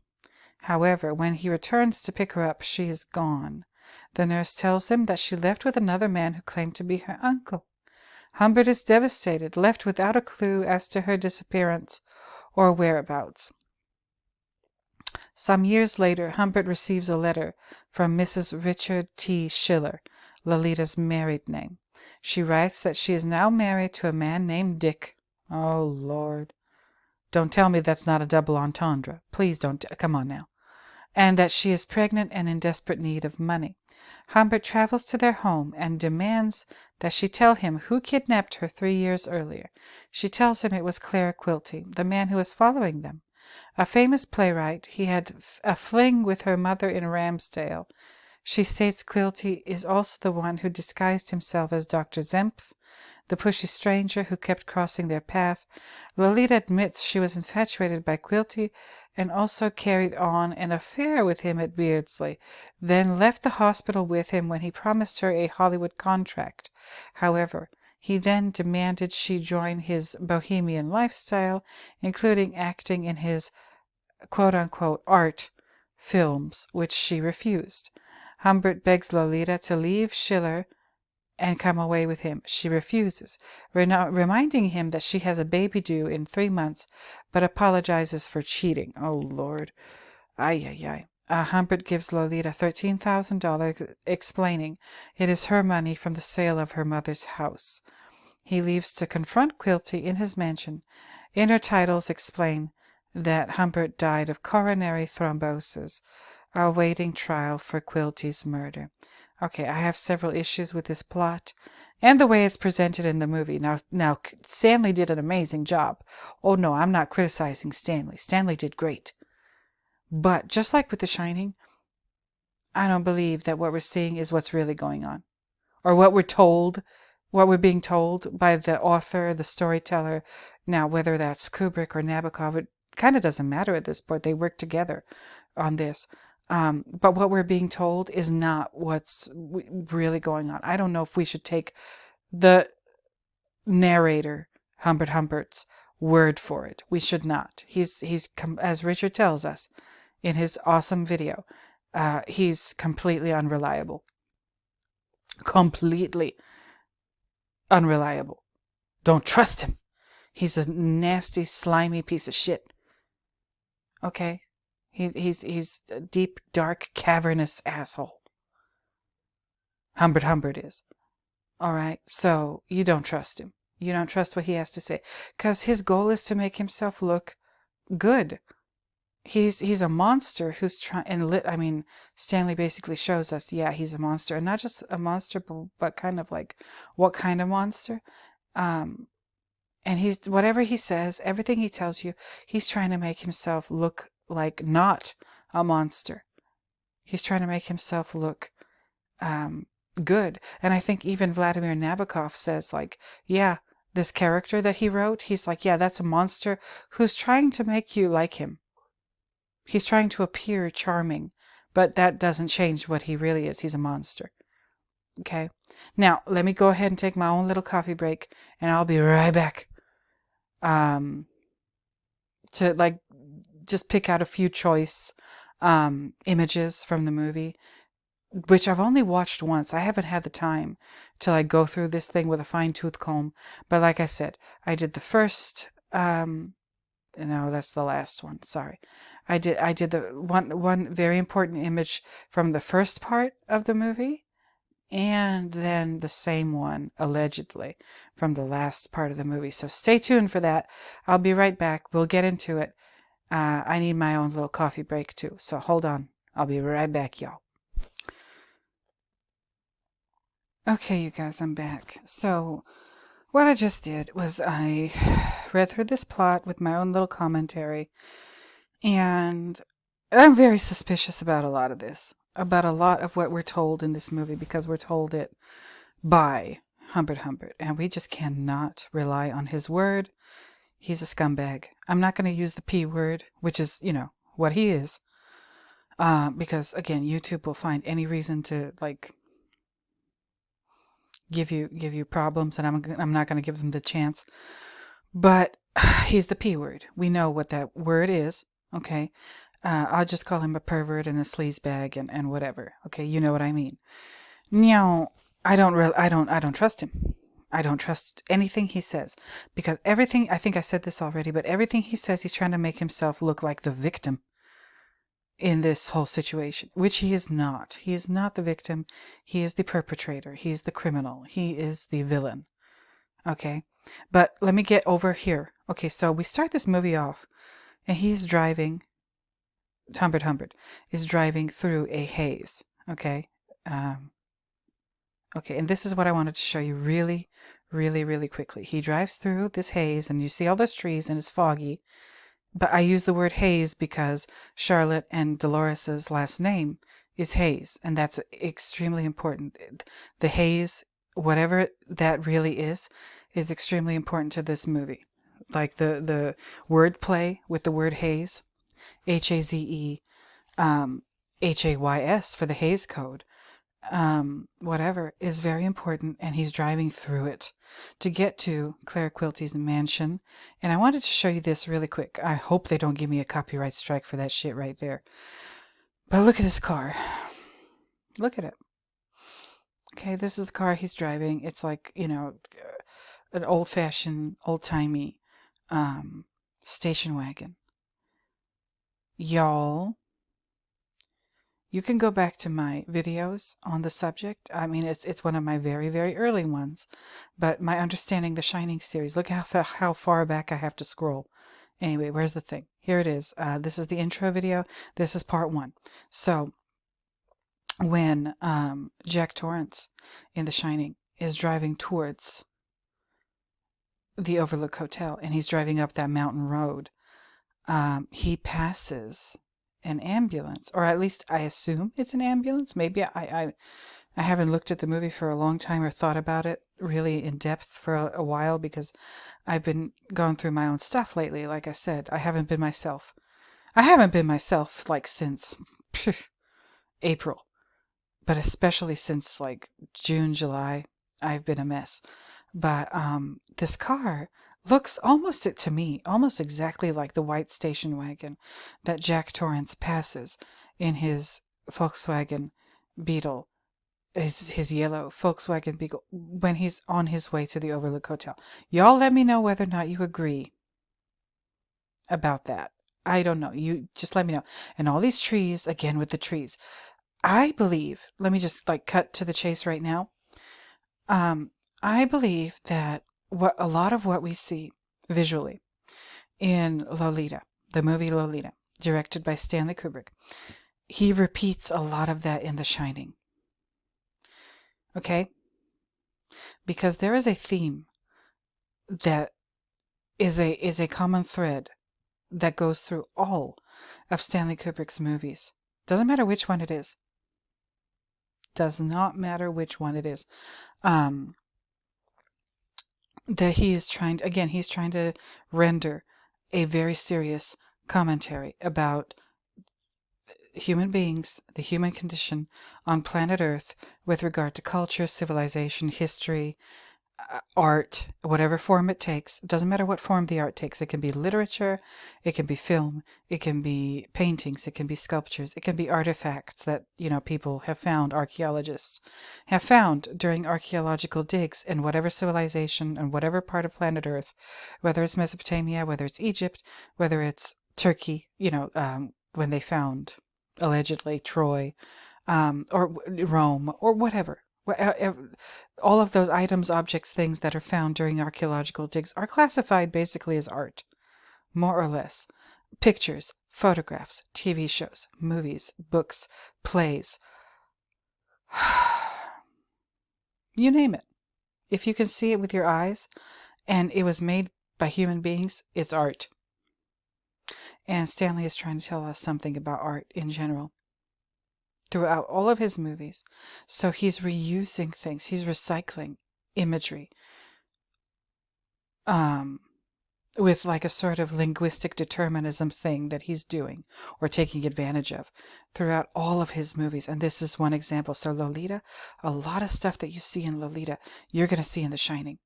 However, when he returns to pick her up, she is gone. The nurse tells them that she left with another man who claimed to be her uncle. Humbert is devastated, left without a clue as to her disappearance or whereabouts. Some years later, Humbert receives a letter from Mrs. Richard T. Schiller, Lolita's married name. She writes that she is now married to a man named Dick. Oh, Lord. Don't tell me that's not a double entendre. Please don't. Come on now. And that she is pregnant and in desperate need of money. Humbert travels to their home and demands that she tell him who kidnapped her 3 years earlier. She tells him it was Clara Quilty, the man who was following them. A famous playwright, he had a fling with her mother in Ramsdale. She states Quilty is also the one who disguised himself as Dr. Zempf, the pushy stranger who kept crossing their path. Lolita admits she was infatuated by Quilty and also carried on an affair with him at Beardsley, then left the hospital with him when he promised her a Hollywood contract. However, he then demanded she join his bohemian lifestyle, including acting in his quote-unquote art films, which she refused. Humbert begs Lolita to leave Schiller and come away with him. She refuses, reminding him that she has a baby due in 3 months, but apologizes for cheating. Oh, Lord. Ay, ay, ay. Humbert gives Lolita $13,000, explaining it is her money from the sale of her mother's house. He leaves to confront Quilty in his mansion. Inner titles explain that Humbert died of coronary thrombosis, awaiting trial for Quilty's murder. Okay, I have several issues with this plot and the way it's presented in the movie. Now, Stanley did an amazing job. Oh, no, I'm not criticizing Stanley. Stanley did great. But just like with The Shining, I don't believe that what we're seeing is what's really going on. Or what we're being told by the author, the storyteller. Now, whether that's Kubrick or Nabokov, it kind of doesn't matter at this point. They work together on this. But what we're being told is not what's really going on. I don't know if we should take the narrator, Humbert's word for it. We should not. He's as Richard tells us in his awesome video, he's completely unreliable. Completely unreliable. Don't trust him. He's a nasty, slimy piece of shit. Okay? He's a deep, dark, cavernous asshole. Humbert is. All right? So you don't trust him. You don't trust what he has to say. Because his goal is to make himself look good. He's a monster who's trying... I mean, Stanley basically shows us, yeah, he's a monster. And not just a monster, but kind of like, what kind of monster? And he's... whatever he says, everything he tells you, he's trying to make himself look like not a monster. He's trying to make himself look good. And I think even Vladimir Nabokov says, like, yeah, this character that he wrote, he's like, yeah, that's a monster who's trying to make you like him. He's trying to appear charming, but that doesn't change what he really is. He's a monster. Okay? Now, let me go ahead and take my own little coffee break, and I'll be right back. To, like, just pick out a few choice images from the movie, which I've only watched once. I haven't had the time to like go through this thing with a fine-tooth comb. But like I said, I did the first. No, that's the last one. Sorry, I did the one very important image from the first part of the movie, and then the same one allegedly from the last part of the movie. So stay tuned for that. I'll be right back. We'll get into it. I need my own little coffee break too, so hold on. I'll be right back, y'all. Okay, you guys, I'm back. So, what I just did was I read through this plot with my own little commentary, and I'm very suspicious about a lot of this, about a lot of what we're told in this movie, because we're told it by Humbert, and we just cannot rely on his word. He's a scumbag. I'm not going to use the P word, which is, what he is. Because, again, YouTube will find any reason to, like, give you problems, and I'm not going to give them the chance. But he's the P word. We know what that word is, okay? I'll just call him a pervert and a sleazebag and whatever. Okay, you know what I mean. Now, I don't trust him. I don't trust anything he says because everything, I think I said this already, but everything he says, he's trying to make himself look like the victim in this whole situation, which he is not. He is not the victim. He is the perpetrator. He is the criminal. He is the villain. Okay, but let me get over here. Okay, so we start this movie off, and he's driving. Humbert is driving through a haze. Okay, okay, and this is what I wanted to show you really, really, really quickly. He drives through this haze, and you see all those trees, and it's foggy. But I use the word Hayes because Charlotte and Dolores's last name is Hayes, and that's extremely important. The Hayes, whatever that really is extremely important to this movie. Like the word play with the word Hayes, Haze, Hays for the Hayes Code, whatever, is very important, and he's driving through it to get to Claire Quilty's mansion. And I wanted to show you this really quick. I hope they don't give me a copyright strike for that shit right there. But look at this car. Look at it. Okay, this is the car he's driving. It's like, you know, an old-fashioned, old-timey station wagon. Y'all, you can go back to my videos on the subject. I mean, it's one of my very, very early ones. But my Understanding the Shining series, look how far back I have to scroll. Anyway, where's the thing? Here it is. This is the intro video. This is part 1. So, when Jack Torrance in The Shining is driving towards the Overlook Hotel, and he's driving up that mountain road, he passes an ambulance, or at least I assume it's an ambulance. Maybe I haven't looked at the movie for a long time or thought about it really in depth for a while because I've been going through my own stuff lately. Like I said, I haven't been myself. I haven't been myself like since April, but especially since like June, July, I've been a mess. But this car looks almost, to me, almost exactly like the white station wagon that Jack Torrance passes in his Volkswagen Beetle, his yellow Volkswagen Beetle, when he's on his way to the Overlook Hotel. Y'all let me know whether or not you agree about that. I don't know. You just let me know. And all these trees, again with the trees. I believe, let me just like cut to the chase right now. I believe that a lot of what we see visually in Lolita, the movie Lolita, directed by Stanley Kubrick, he repeats a lot of that in The Shining. Okay? Because there is a theme that is a common thread that goes through all of Stanley Kubrick's movies. Doesn't matter which one it is. Does not matter which one it is. That he is trying, again, he's trying to render a very serious commentary about human beings, the human condition on planet Earth with regard to culture, civilization, history, art, whatever form it takes. It doesn't matter what form the art takes. It can be literature, it can be film, it can be paintings, it can be sculptures, it can be artifacts that, you know, people have found, archaeologists have found during archaeological digs in whatever civilization and whatever part of planet Earth, whether it's Mesopotamia, whether it's Egypt, whether it's Turkey, you know, when they found allegedly Troy, or Rome, or whatever. All of those items, objects, things that are found during archaeological digs are classified basically as art, more or less. Pictures, photographs, TV shows, movies, books, plays. You name it. If you can see it with your eyes and it was made by human beings, it's art. And Stanley is trying to tell us something about art in general throughout all of his movies. So he's reusing things. He's recycling imagery with like a sort of linguistic determinism thing that he's doing or taking advantage of throughout all of his movies. And this is one example. So Lolita, a lot of stuff that you see in Lolita, you're going to see in The Shining.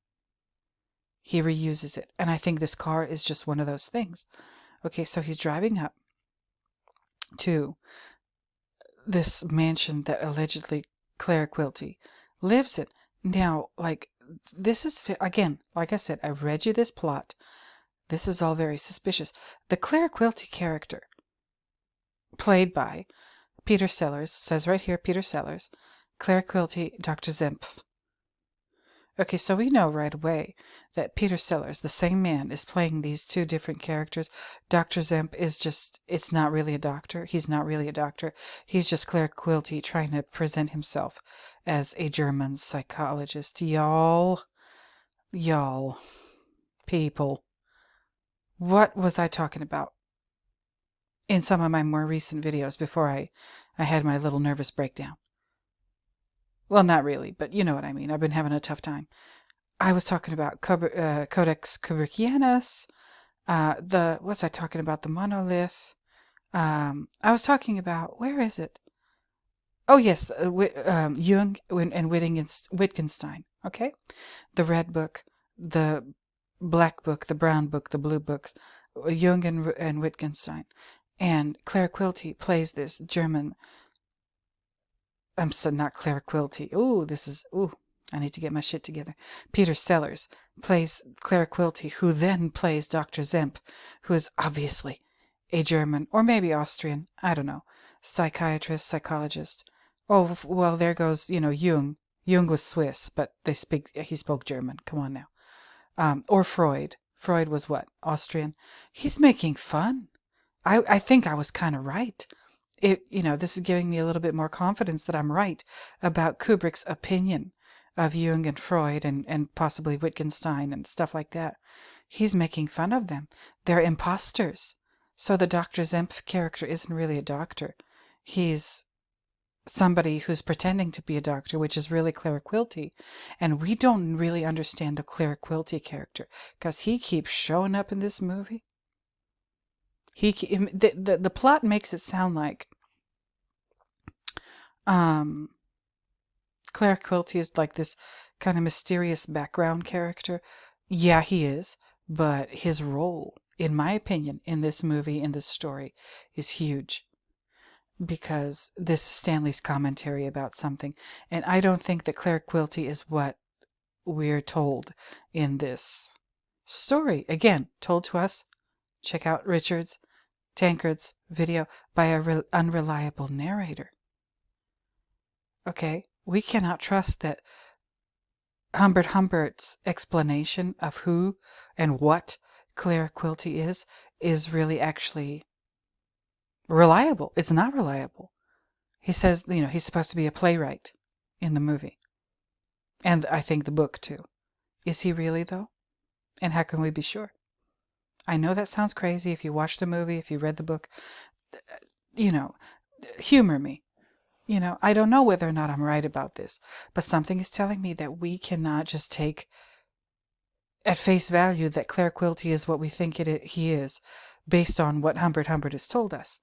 He reuses it. And I think this car is just one of those things. Okay, so he's driving up. to this mansion that allegedly Claire Quilty lives in. Now, like, this is, again, like I said, I've read you this plot. This is all very suspicious. The Claire Quilty character, played by Peter Sellers, says right here, Peter Sellers, Claire Quilty, Dr. Zempf. Okay, so we know right away that Peter Sellers, the same man, is playing these two different characters. Dr. Zemp is just, it's not really a doctor. He's not really a doctor. He's just Claire Quilty trying to present himself as a German psychologist. Y'all, people, what was I talking about in some of my more recent videos before I had my little nervous breakdown? Well, not really, but you know what I mean. I've been having a tough time. I was talking about Codex Kubrickianus, what's I talking about? The monolith. I was talking about, where is it? Oh, yes, Jung and Wittgenstein, okay? The red book, the black book, the brown book, the blue books, Jung and Wittgenstein. And Claire Quilty plays this German, not Claire Quilty. I need to get my shit together. Peter Sellers plays Claire Quilty, who then plays Dr. Zemp, who is obviously a German, or maybe Austrian, I don't know, psychiatrist, psychologist. Oh, well, there goes, Jung. Jung was Swiss, but he spoke German. Come on now. Or Freud. Freud was what? Austrian. He's making fun. I think I was kind of right. This is giving me a little bit more confidence that I'm right about Kubrick's opinion of Jung and Freud and possibly Wittgenstein and stuff like that. He's making fun of them. They're imposters. So the Dr. Zempf character isn't really a doctor. He's somebody who's pretending to be a doctor, which is really Claire Quilty. And we don't really understand the Claire Quilty character because he keeps showing up in this movie. The plot makes it sound like Claire Quilty is like this kind of mysterious background character. Yeah, he is, but his role, in my opinion, in this movie, in this story, is huge. Because this is Stanley's commentary about something, and I don't think that Claire Quilty is what we're told in this story. Again, told to us, check out Tankard's video, by a unreliable narrator. Okay, we cannot trust that Humbert's explanation of who and what Claire Quilty is really actually reliable. It's not reliable. He says, he's supposed to be a playwright in the movie. And I think the book, too. Is he really, though? And how can we be sure? I know that sounds crazy. If you watched the movie, if you read the book, humor me. I don't know whether or not I'm right about this, but something is telling me that we cannot just take at face value that Claire Quilty is what we think he is, based on what Humbert has told us.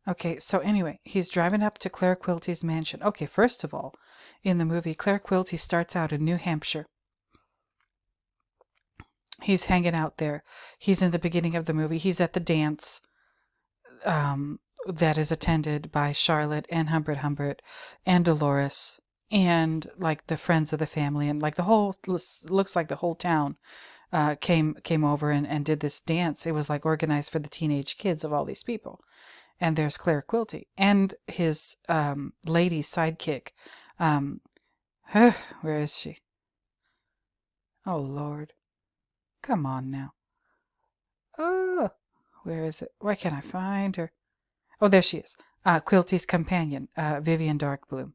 Okay, so anyway, he's driving up to Claire Quilty's mansion. Okay, first of all, in the movie, Claire Quilty starts out in New Hampshire. He's hanging out there. He's in the beginning of the movie. He's at the dance that is attended by Charlotte and Humbert and Dolores and like the friends of the family, and like looks like the whole town came over and did this dance. It was like organized for the teenage kids of all these people. And there's Claire Quilty and his lady sidekick. Where is she? Oh, Lord. Come on now. Oh, where is it? Why can't I find her? Oh, there she is. Quilty's companion, Vivian Darkbloom.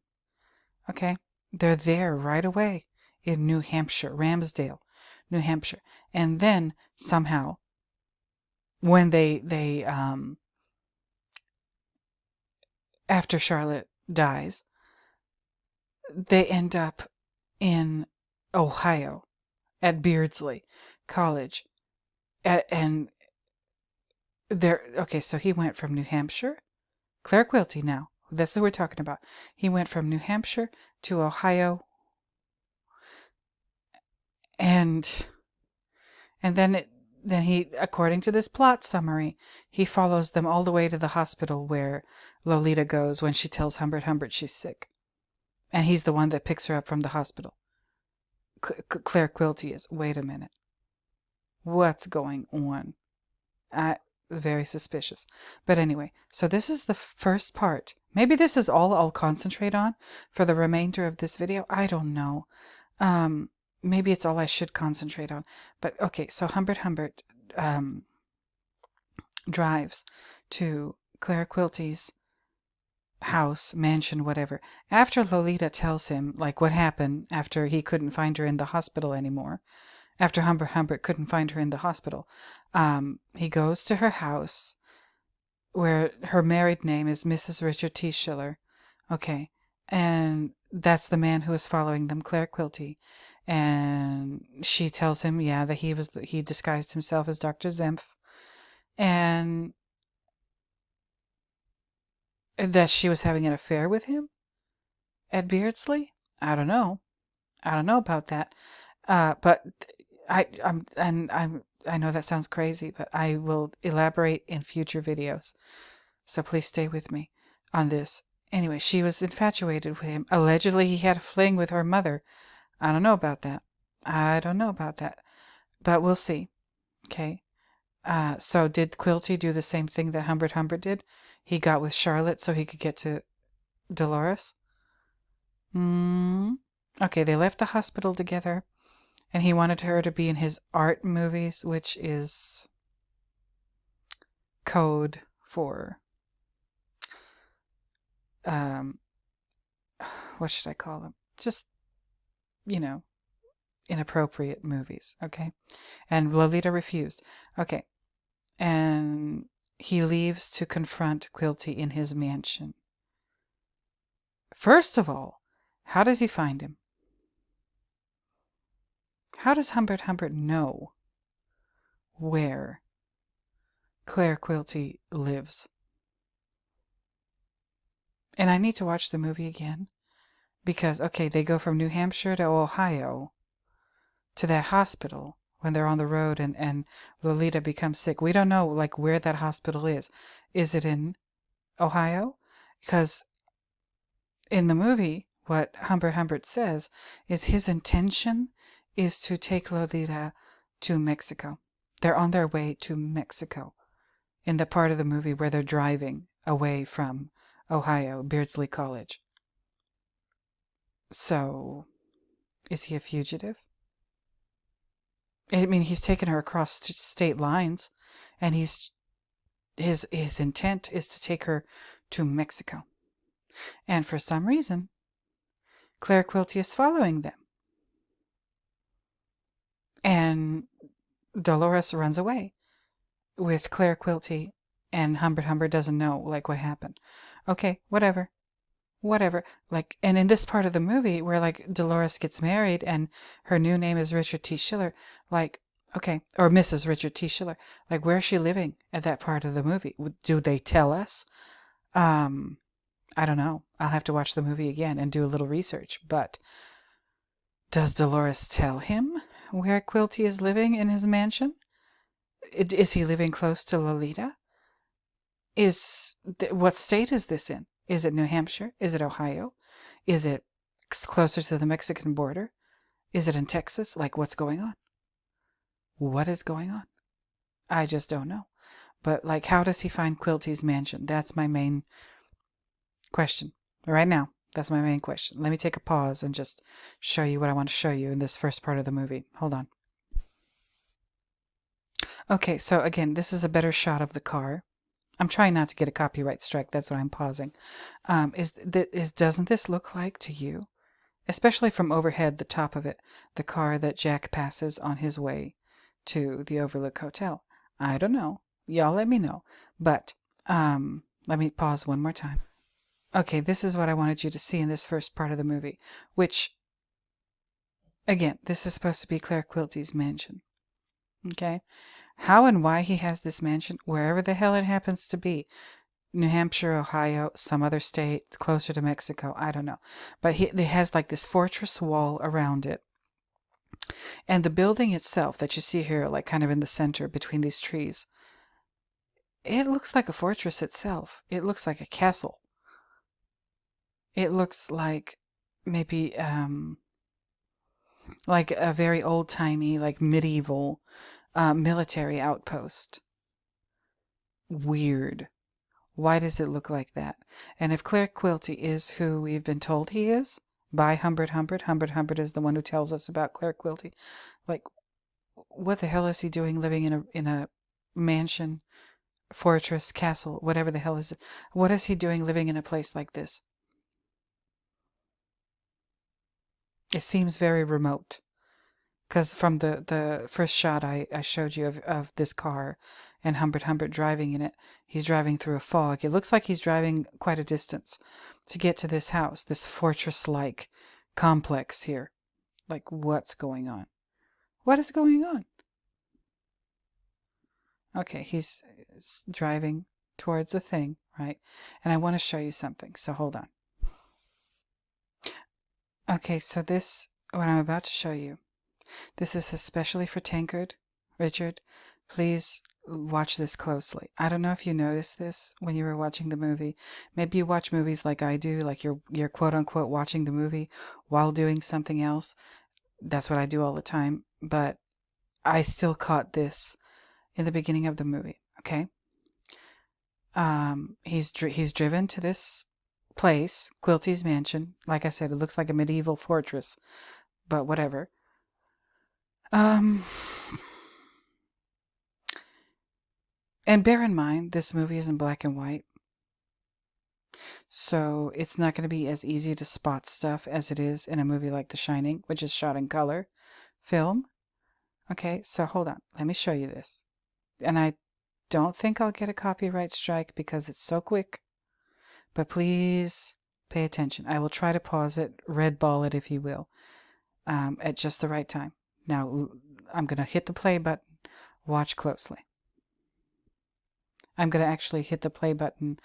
Okay? They're there right away in New Hampshire, Ramsdale, New Hampshire. And then somehow, when they after Charlotte dies, they end up in Ohio at Beardsley College. And so he went from New Hampshire. Claire Quilty now. That's who we're talking about. He went from New Hampshire to Ohio. And then then he, according to this plot summary, he follows them all the way to the hospital where Lolita goes when she tells Humbert Humbert she's sick. And he's the one that picks her up from the hospital. Claire Quilty is. Wait a minute. What's going on? Very suspicious. But anyway, so this is the first part. Maybe this is all I'll concentrate on for the remainder of this video. I don't know. Maybe it's all I should concentrate on. But okay, so Humbert Humbert drives to Claire Quilty's house, mansion, whatever, after Lolita tells him, like, what happened after he couldn't find her in the hospital anymore. After Humbert Humbert couldn't find her in the hospital, he goes to her house, where her married name is Mrs. Richard T. Schiller. Okay, and that's the man who is following them, Claire Quilty. And she tells him, yeah, that he disguised himself as Dr. Zempf, and that she was having an affair with him at Beardsley. I don't know about that. But I know that sounds crazy, but I will elaborate in future videos. So please stay with me on this. Anyway, she was infatuated with him. Allegedly, he had a fling with her mother. I don't know about that. But we'll see. Okay. So did Quilty do the same thing that Humbert Humbert did? He got with Charlotte so he could get to Dolores? Okay, they left the hospital together, and he wanted her to be in his art movies, which is code for, what should I call them? Just, inappropriate movies, okay? And Lolita refused. Okay, and he leaves to confront Quilty in his mansion. First of all, how does he find him? How does Humbert Humbert know where Claire Quilty lives? And I need to watch the movie again because, okay, they go from New Hampshire to Ohio to that hospital when they're on the road, and Lolita becomes sick. We don't know, like, where that hospital is. Is it in Ohio? Because in the movie, what Humbert Humbert says is his intention is to take Lolita to Mexico. They're on their way to Mexico in the part of the movie where they're driving away from Ohio, Beardsley College. So, is he a fugitive? I mean, he's taken her across state lines, and his intent is to take her to Mexico. And for some reason, Claire Quilty is following them. And Dolores runs away with Claire Quilty, and Humbert Humbert doesn't know, like, what happened. Okay, whatever. Like, and in this part of the movie where, like, Dolores gets married and her new name is Richard T. Schiller, like, okay, or Mrs. Richard T. Schiller, like, where is she living at that part of the movie? Do they tell us? I don't know. I'll have to watch the movie again and do a little research. But does Dolores tell him where Quilty is living in his mansion? Is he living close to Lolita? What state is this in? Is it New Hampshire? Is it Ohio? Is it closer to the Mexican border? Is it in Texas? Like, what's going on? What is going on? I just don't know. But, like, how does he find Quilty's mansion? That's my main question. Right now, that's my main question. Let me take a pause and just show you what I want to show you in this first part of the movie. Hold on. Okay, so again, this is a better shot of the car. I'm trying not to get a copyright strike. That's why I'm pausing. Doesn't this look like to you, especially from overhead, the top of it, the car that Jack passes on his way to the Overlook Hotel? I don't know. Y'all let me know. But let me pause one more time. Okay, this is what I wanted you to see in this first part of the movie, which, again, this is supposed to be Claire Quilty's mansion. Okay? How and why he has this mansion, wherever the hell it happens to be, New Hampshire, Ohio, some other state, closer to Mexico, I don't know. But it has like this fortress wall around it. And the building itself that you see here, like kind of in the center between these trees, it looks like a fortress itself. It looks like a castle. It looks like maybe like a very old-timey, like medieval military outpost. Weird. Why does it look like that? And if Claire Quilty is who we've been told he is, by Humbert Humbert, Humbert Humbert is the one who tells us about Claire Quilty. Like, what the hell is he doing living in a mansion, fortress, castle, whatever the hell is it? What is he doing living in a place like this? It seems very remote. Because from the first shot I showed you of this car and Humbert Humbert driving in it, he's driving through a fog. It looks like he's driving quite a distance to get to this house, this fortress-like complex here. Like, what's going on? What is going on? Okay, he's driving towards the thing, right? And I want to show you something, so hold on. Okay, so this, what I'm about to show you, this is especially for Tankard. Richard, please watch this closely. I don't know if you noticed this when you were watching the movie. Maybe you watch movies like I do, like you're quote unquote watching the movie while doing something else. That's what I do all the time. But I still caught this in the beginning of the movie. Okay. He's driven to this place, Quilty's mansion. Like I said, it looks like a medieval fortress, but whatever. And bear in mind, this movie is in black and white, so it's not going to be as easy to spot stuff as it is in a movie like The Shining, which is shot in color film. Okay, so hold on. Let me show you this. And I don't think I'll get a copyright strike because it's so quick, but please pay attention. I will try to pause it, red ball it if you will, at just the right time. Now, I'm going to hit the play button. Watch closely. I'm going to actually hit the play button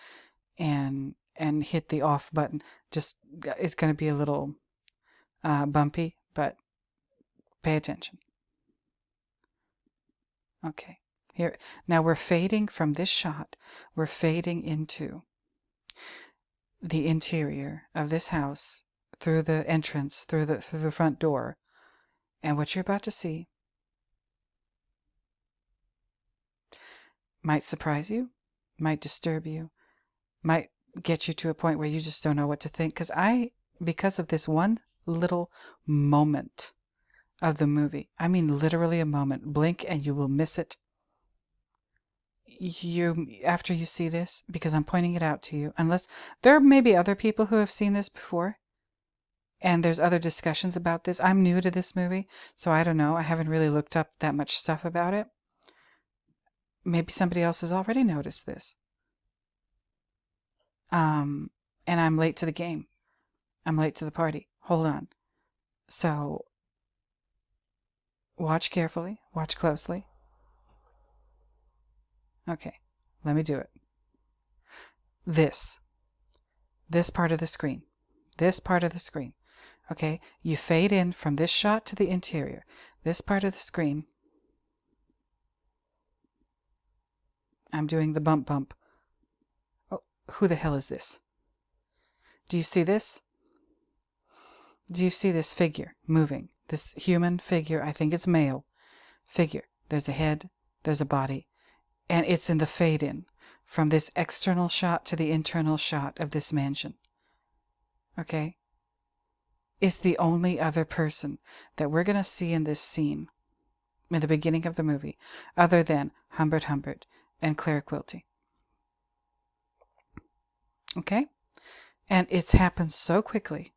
and hit the off button. Just, it's going to be a little bumpy, but pay attention. Okay, here. Now we're fading from this shot. We're fading into the interior of this house through the entrance, through the front door. And what you're about to see might surprise you, might disturb you, might get you to a point where you just don't know what to think. Because of this one little moment of the movie, I mean literally a moment, blink and you will miss it. After you see this, because I'm pointing it out to you, unless there may be other people who have seen this before, and there's other discussions about this. I'm new to this movie, so I don't know. I haven't really looked up that much stuff about it. Maybe somebody else has already noticed this. And I'm late to the game. I'm late to the party. Hold on. So, watch carefully. Watch closely. Okay, let me do it. This part of the screen. This part of the screen. Okay, you fade in from this shot to the interior. This part of the screen. I'm doing the bump bump. Oh, who the hell is this? Do you see this? Do you see this figure moving? This human figure, I think it's male figure. There's a head, there's a body, and it's in the fade in from this external shot to the internal shot of this mansion. Okay? It's the only other person that we're going to see in this scene in the beginning of the movie, other than Humbert Humbert and Claire Quilty. Okay? And it's happened so quickly.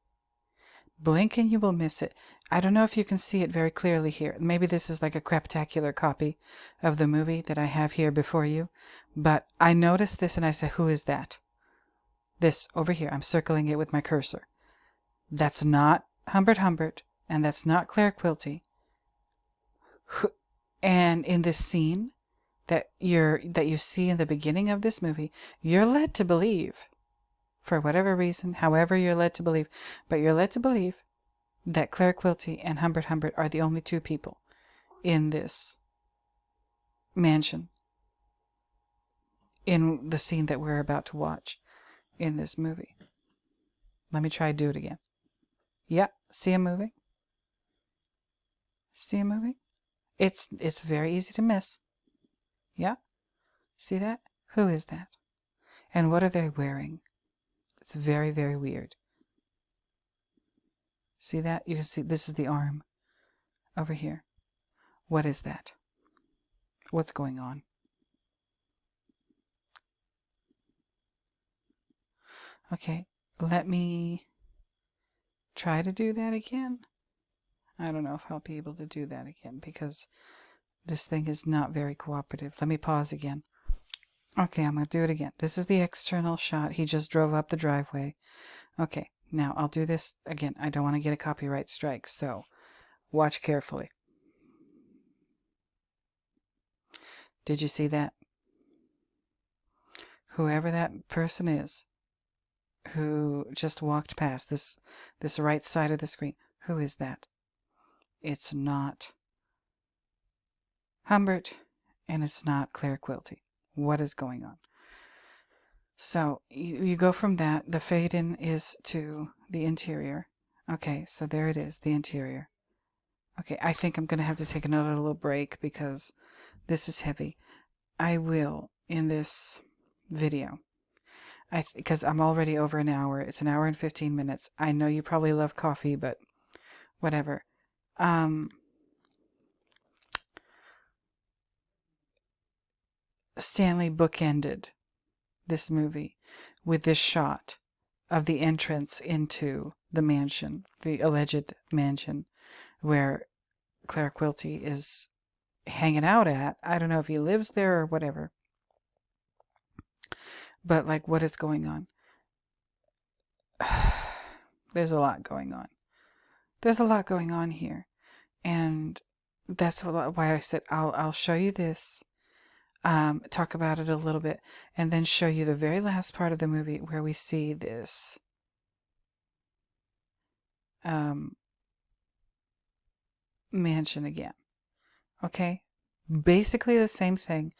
Blink and you will miss it. I don't know if you can see it very clearly here. Maybe this is like a craptacular copy of the movie that I have here before you. But I noticed this and I said, who is that? This over here. I'm circling it with my cursor. That's not Humbert Humbert, and that's not Claire Quilty. And in this scene that you see in the beginning of this movie, you're led to believe, for whatever reason, however you're led to believe, but you're led to believe that Claire Quilty and Humbert Humbert are the only two people in this mansion in the scene that we're about to watch in this movie. Let me try to do it again. Yeah, see him moving? See him moving? It's very easy to miss. Yeah? See that? Who is that? And what are they wearing? It's very, very weird. See that? You can see this is the arm over here. What is that? What's going on? Okay, let me try to do that again. I don't know if I'll be able to do that again because this thing is not very cooperative. Let me pause again. Okay, I'm going to do it again. This is the external shot. He just drove up the driveway. Okay, now I'll do this again. I don't want to get a copyright strike, so watch carefully. Did you see that? Whoever that person is who just walked past this right side of the screen, who is that? It's not Humbert, and it's not Claire Quilty. What is going on? So you go from that. The fade in is to the interior. Okay, so there it is, the interior. Okay, I think I'm going to have to take another little break because this is heavy. I will, in this video, because I'm already over an hour. It's an hour and 15 minutes. I know you probably love coffee, but whatever. Stanley bookended this movie with this shot of the entrance into the mansion, the alleged mansion, where Claire Quilty is hanging out at. I don't know if he lives there or whatever. But, like, what is going on? There's a lot going on. There's a lot going on here. And that's why I said I'll show you this, talk about it a little bit, and then show you the very last part of the movie where we see this mansion again. Okay? Basically the same thing,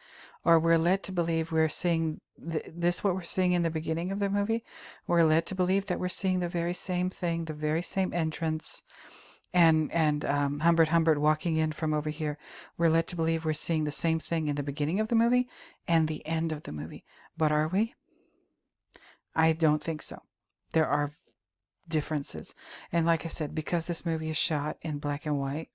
or we're led to believe we're seeing this, what we're seeing in the beginning of the movie. We're led to believe that we're seeing the very same thing, the very same entrance, and Humbert Humbert walking in from over here. We're led to believe we're seeing the same thing in the beginning of the movie and the end of the movie. But are we? I don't think so. There are differences. And like I said, because this movie is shot in black and white,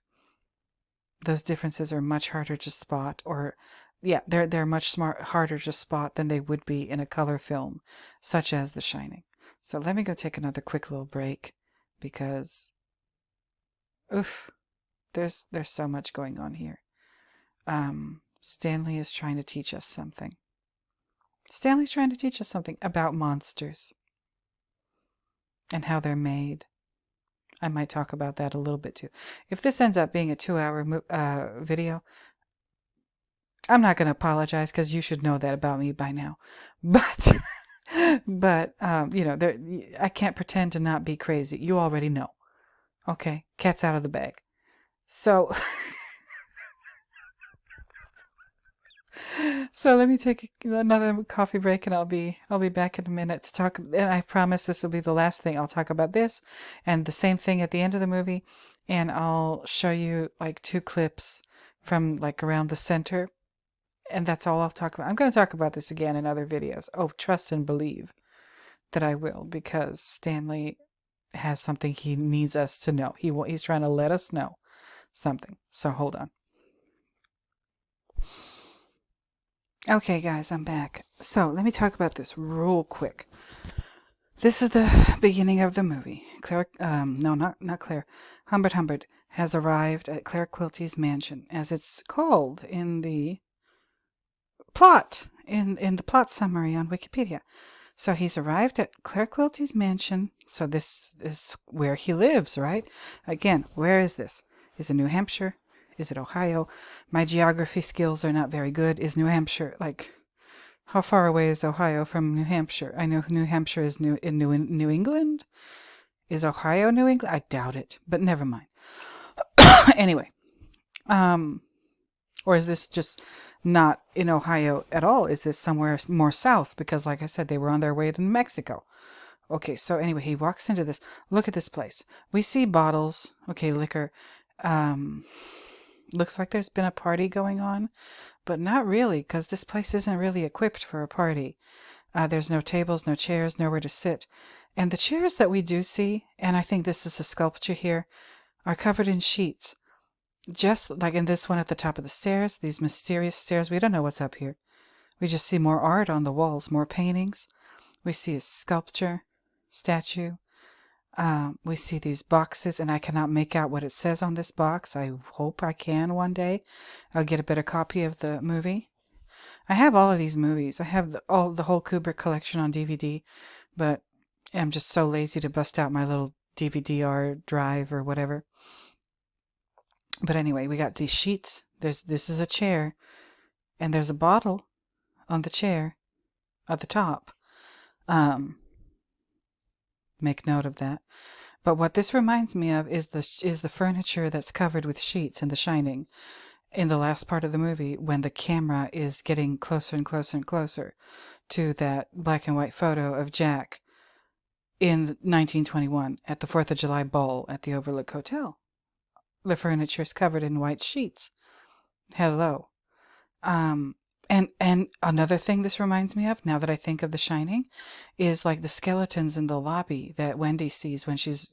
those differences are much harder to spot, or yeah, they're much harder to spot than they would be in a color film, such as The Shining. So let me go take another quick little break, because there's so much going on here. Stanley is trying to teach us something. Stanley's trying to teach us something about monsters and how they're made. I might talk about that a little bit too. If this ends up being a 2-hour video, I'm not going to apologize because you should know that about me by now. But, you know, I can't pretend to not be crazy. You already know. Okay, cat's out of the bag. So, so let me take another coffee break, and I'll be back in a minute to talk. And I promise this will be the last thing. I'll talk about this, and the same thing at the end of the movie, and I'll show you like 2 clips from like around the center, and that's all I'll talk about. I'm going to talk about this again in other videos. Oh, trust and believe that I will, because Stanley has something he needs us to know. He's trying to let us know something. So hold on. Okay, guys, I'm back. So let me talk about this real quick. This is the beginning of the movie. Claire, no, not Claire. Humbert Humbert has arrived at Claire Quilty's mansion, as it's called in the plot, in the plot summary on Wikipedia. So he's arrived at Claire Quilty's mansion. So this is where he lives, right? Again, where is this? Is it New Hampshire? Is it Ohio? My geography skills are not very good. Is New Hampshire, like, how far away is Ohio from New Hampshire? I know New Hampshire is in New England, Is Ohio New England? I doubt it, but never mind. Anyway, or is this just not in Ohio at all? Is this somewhere more south? Because like I said, they were on their way to Mexico. Okay, so anyway, he walks into this. Look at this place. We see bottles. Okay, liquor. Looks like there's been a party going on, but not really, because this place isn't really equipped for a party. There's no tables, no chairs, nowhere to sit. And the chairs that we do see, and I think this is a sculpture here, are covered in sheets. Just like in this one at the top of the stairs, these mysterious stairs. We don't know what's up here. We just see more art on the walls, more paintings. We see a sculpture, statue. We see these boxes, and I cannot make out what it says on this box. I hope I can one day. I'll get a better copy of the movie. I have all of these movies. I have the whole Kubrick collection on DVD, but I'm just so lazy to bust out my little DVD-R drive or whatever. But anyway, we got these sheets. This is a chair, and there's a bottle on the chair at the top. Make note of that. But what this reminds me of is the furniture that's covered with sheets in The Shining. In the last part of the movie, when the camera is getting closer and closer and closer to that black and white photo of Jack in 1921 at the 4th of July ball at the Overlook Hotel. The furniture is covered in white sheets. Hello. And another thing this reminds me of, now that I think of The Shining, is like the skeletons in the lobby that Wendy sees when she's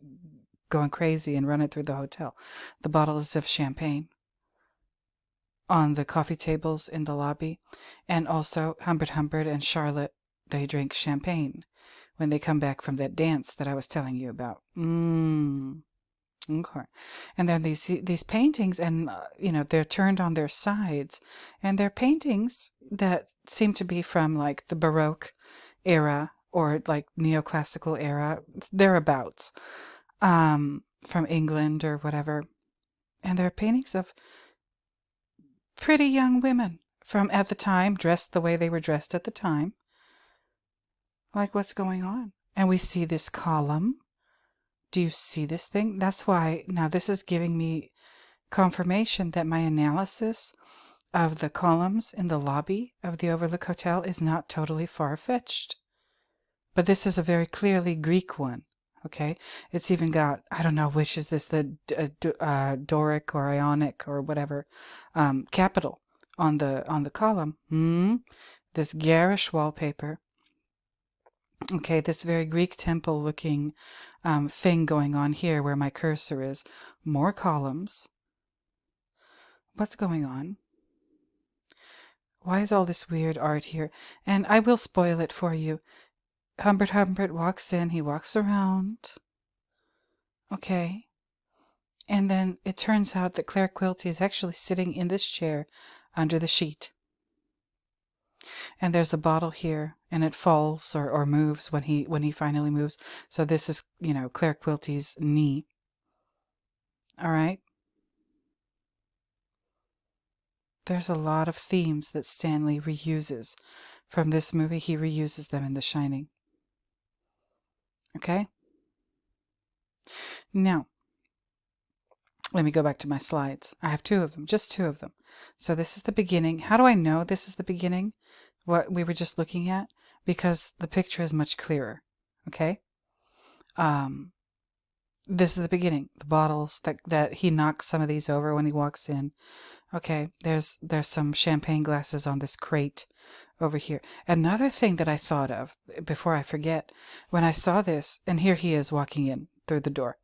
going crazy and running through the hotel. The bottles of champagne on the coffee tables in the lobby. And also Humbert and Charlotte, they drink champagne when they come back from that dance that I was telling you about. Okay. And then these paintings, and they're turned on their sides, and they're paintings that seem to be from like the Baroque era or like neoclassical era, thereabouts, from England or whatever. And they're paintings of pretty young women from at the time, dressed the way they were dressed at the time. Like, what's going on? And we see this column. Do you see this thing? That's why now this is giving me confirmation that my analysis of the columns in the lobby of the Overlook Hotel is not totally far-fetched. But this is a very clearly Greek one, okay? It's even got, I don't know, which is this, the Doric or Ionic or whatever, capital on the column. This garish wallpaper. Okay, this very Greek temple-looking thing going on here where my cursor is. More columns. What's going on? Why is all this weird art here? And I will spoil it for you. Humbert walks in. He walks around. Okay. And then it turns out that Claire Quilty is actually sitting in this chair under the sheet. And there's a bottle here, and it falls or moves when he finally moves. So this is, Claire Quilty's knee. All right. There's a lot of themes that Stanley reuses from this movie. He reuses them in The Shining. Okay? Now, let me go back to my slides. I have two of them, just two of them. So this is the beginning. How do I know this is the beginning? What we were just looking at? Because the picture is much clearer. Okay? This is the beginning. The bottles that he knocks some of these over when he walks in. Okay, there's some champagne glasses on this crate over here. Another thing that I thought of, before I forget, when I saw this, and here he is walking in through the door.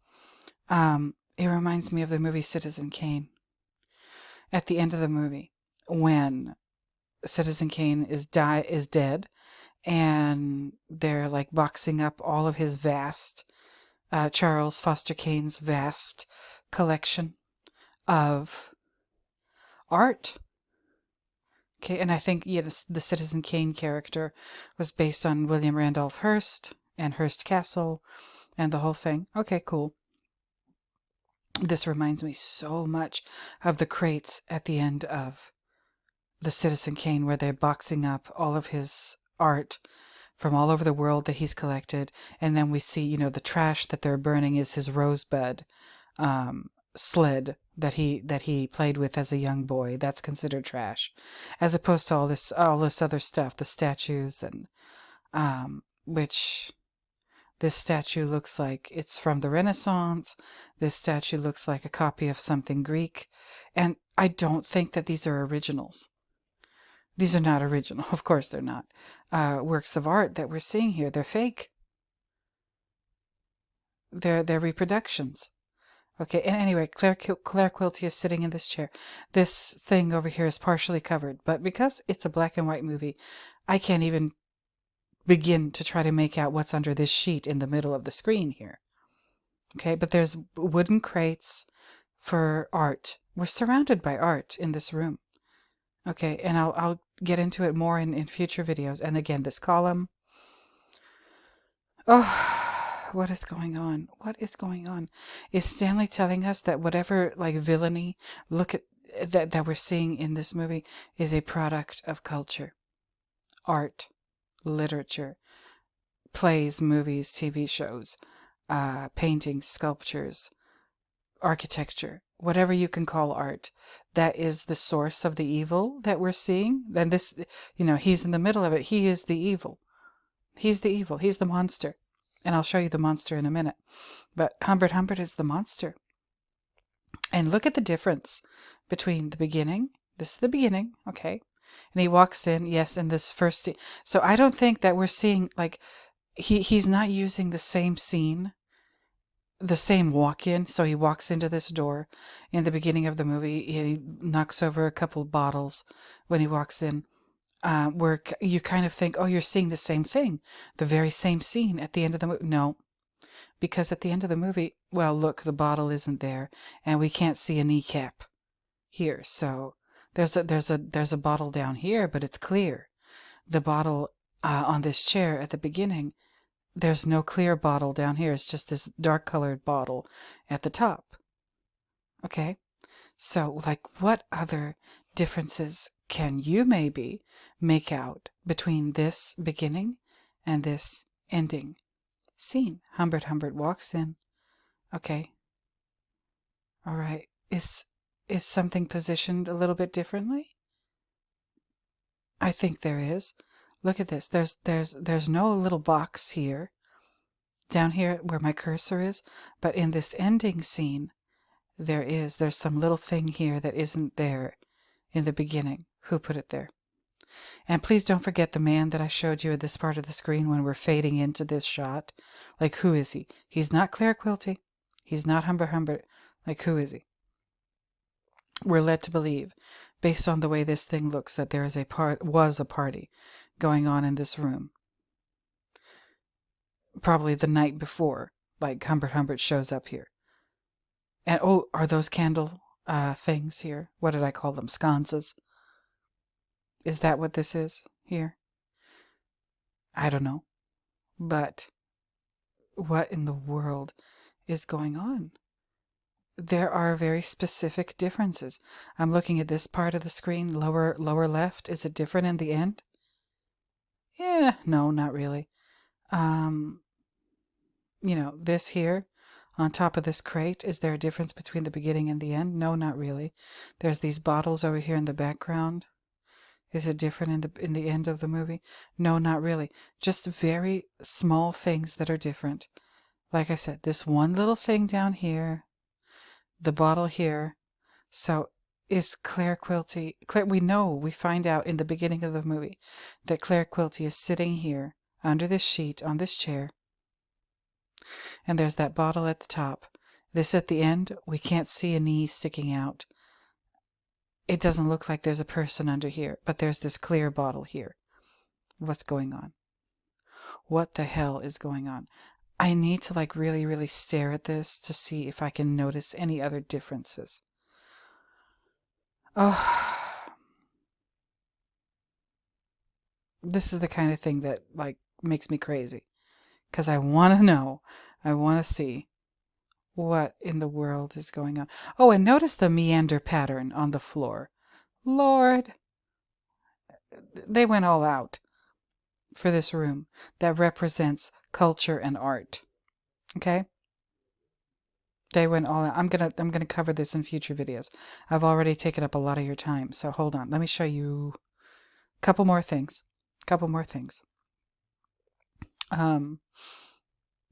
It reminds me of the movie Citizen Kane. At the end of the movie, when Citizen Kane is dead, and they're like boxing up all of his vast, Charles Foster Kane's vast collection of art. Okay, and I think the Citizen Kane character was based on William Randolph Hearst and Hearst Castle and the whole thing. Okay, cool. This reminds me so much of the crates at the end of the Citizen Kane where they're boxing up all of his art from all over the world that he's collected. And then we see, you know, the trash that they're burning is his rosebud sled that he played with as a young boy. That's considered trash, as opposed to all this other stuff, the statues, and which this statue looks like it's from the Renaissance. This statue looks like a copy of something Greek, and I don't think that these are originals. These are not original. Of course they're not. Works of art that we're seeing here, they're fake. They're reproductions. Okay, and anyway, Claire Quilty is sitting in this chair. This thing over here is partially covered, but because it's a black and white movie, I can't even begin to try to make out what's under this sheet in the middle of the screen here. Okay, but there's wooden crates for art. We're surrounded by art in this room. Okay, and I'll get into it more in future videos. And again, this column. Oh, what is going on? What is going on? Is Stanley telling us that whatever like villainy that we're seeing in this movie is a product of culture, art, literature, plays, movies, TV shows, paintings, sculptures, architecture, whatever you can call art, that is the source of the evil that we're seeing? Then this, you know, he's in the middle of it. He is the evil. He's the evil. He's the monster. And I'll show you the monster in a minute. But Humbert is the monster. And look at the difference between the beginning. This is the beginning, okay? And he walks in, yes, in this first scene. So I don't think that we're seeing, like, he's not using the same scene, the same walk-in. So he walks into this door in the beginning of the movie. He knocks over a couple of bottles when he walks in. Where you kind of think, oh, you're seeing the same thing, the very same scene at the end of the movie. No, because at the end of the movie, well, look, the bottle isn't there, and we can't see a kneecap here. So there's a bottle down here, but it's clear. The bottle on this chair at the beginning, there's no clear bottle down here. It's just this dark colored bottle at the top. Okay, so like, what other differences can you maybe make out between this beginning and this ending scene? Humbert walks in. Okay. All right. Is something positioned a little bit differently? I think there is. Look at this. There's no little box here, down here where my cursor is, but in this ending scene, there's some little thing here that isn't there in the beginning. Who put it there? And please don't forget the man that I showed you at this part of the screen when we're fading into this shot. Like, who is he? He's not Claire Quilty. He's not Humbert. Like, who is he? We're led to believe, based on the way this thing looks, that there is was a party going on in this room. Probably the night before, like Humbert shows up here. And oh, are those candle things here? What did I call them? Sconces? Is that what this is here? I don't know. But what in the world is going on? There are very specific differences. I'm looking at this part of the screen, lower left. Is it different in the end? Yeah, no, not really. You know, this here on top of this crate, is there a difference between the beginning and the end? No, not really. There's these bottles over here in the background. Is it different in the end of the movie? No, not really. Just very small things that are different. Like I said, this one little thing down here, the bottle here. So is Claire Quilty... we find out in the beginning of the movie that Claire Quilty is sitting here under this sheet on this chair. And there's that bottle at the top. This at the end, we can't see a knee sticking out. It doesn't look like there's a person under here, but there's this clear bottle here. What's going on? What the hell is going on? I need to like really, really stare at this to see if I can notice any other differences. Oh, this is the kind of thing that like makes me crazy. Because I want to know, I want to see what in the world is going on. Oh, and notice the meander pattern on the floor. Lord, they went all out. for this room that represents culture and art. Okay? They went all out. I'm gonna cover this in future videos. I've already taken up a lot of your time, so hold on. Let me show you a couple more things.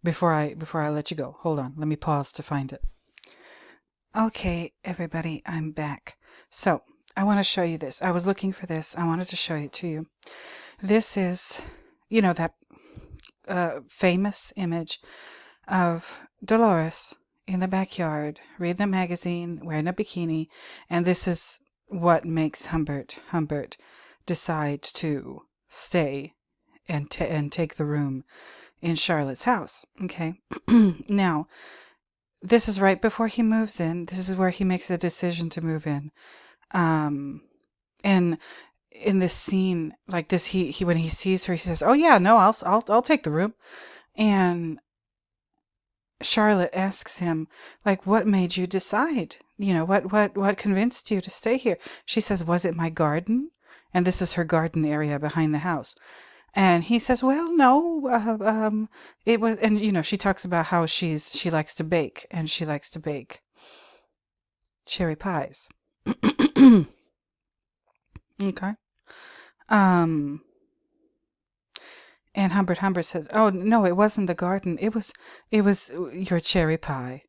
Before I let you go. Hold on. Let me pause to find it. Okay, everybody, I'm back. So, I want to show you this. I was looking for this. I wanted to show it to you. This is, that famous image of Dolores in the backyard, reading a magazine, wearing a bikini, and this is what makes Humbert decide to stay and take the room in Charlotte's house. Okay? Now, this is right before he moves in. This is where he makes a decision to move in. And in this scene, like this, he when he sees her, he says, "Oh yeah, no, I'll take the room." And Charlotte asks him, like, "What made you decide? What convinced you to stay here?" She says, "Was it my garden?" And this is her garden area behind the house. And he says, "Well, no, it was," and she talks about how she likes to bake, and she likes to bake cherry pies. Okay. And Humbert says, "Oh no, it wasn't the garden. It was your cherry pie."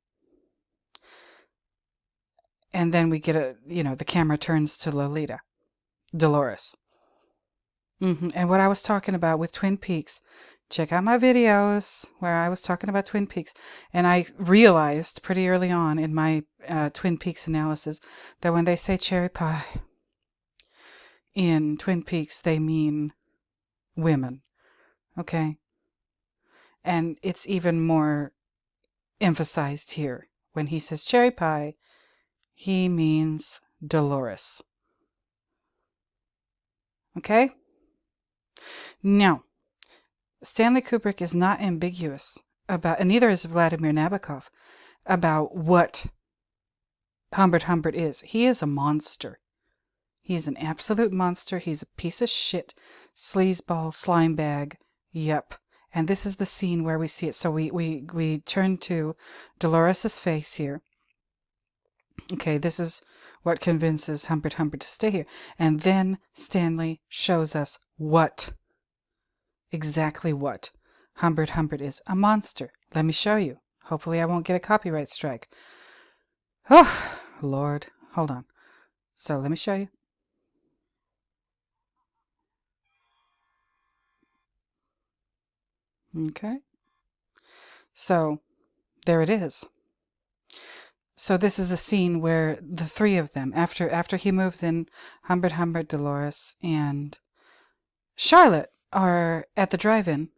And then we get the camera turns to Lolita, Dolores. And what I was talking about with Twin Peaks, check out my videos where I was talking about Twin Peaks. And I realized pretty early on in my Twin Peaks analysis that when they say cherry pie in Twin Peaks, they mean women. Okay? And it's even more emphasized here. When he says cherry pie, he means Dolores. Okay? Now, Stanley Kubrick is not ambiguous about, and neither is Vladimir Nabokov, about what Humbert is. He is a monster. He is an absolute monster. He's a piece of shit, sleazeball, slime bag. Yep. And this is the scene where we see it. So we turn to Dolores' face here. Okay, this is what convinces Humbert to stay here. And then Stanley shows us exactly what Humbert is. A monster. Let me show you. Hopefully I won't get a copyright strike. Oh, Lord. Hold on. So let me show you. Okay. So there it is. So this is the scene where the three of them, after he moves in, Humbert, Dolores, and Charlotte are at the drive-in.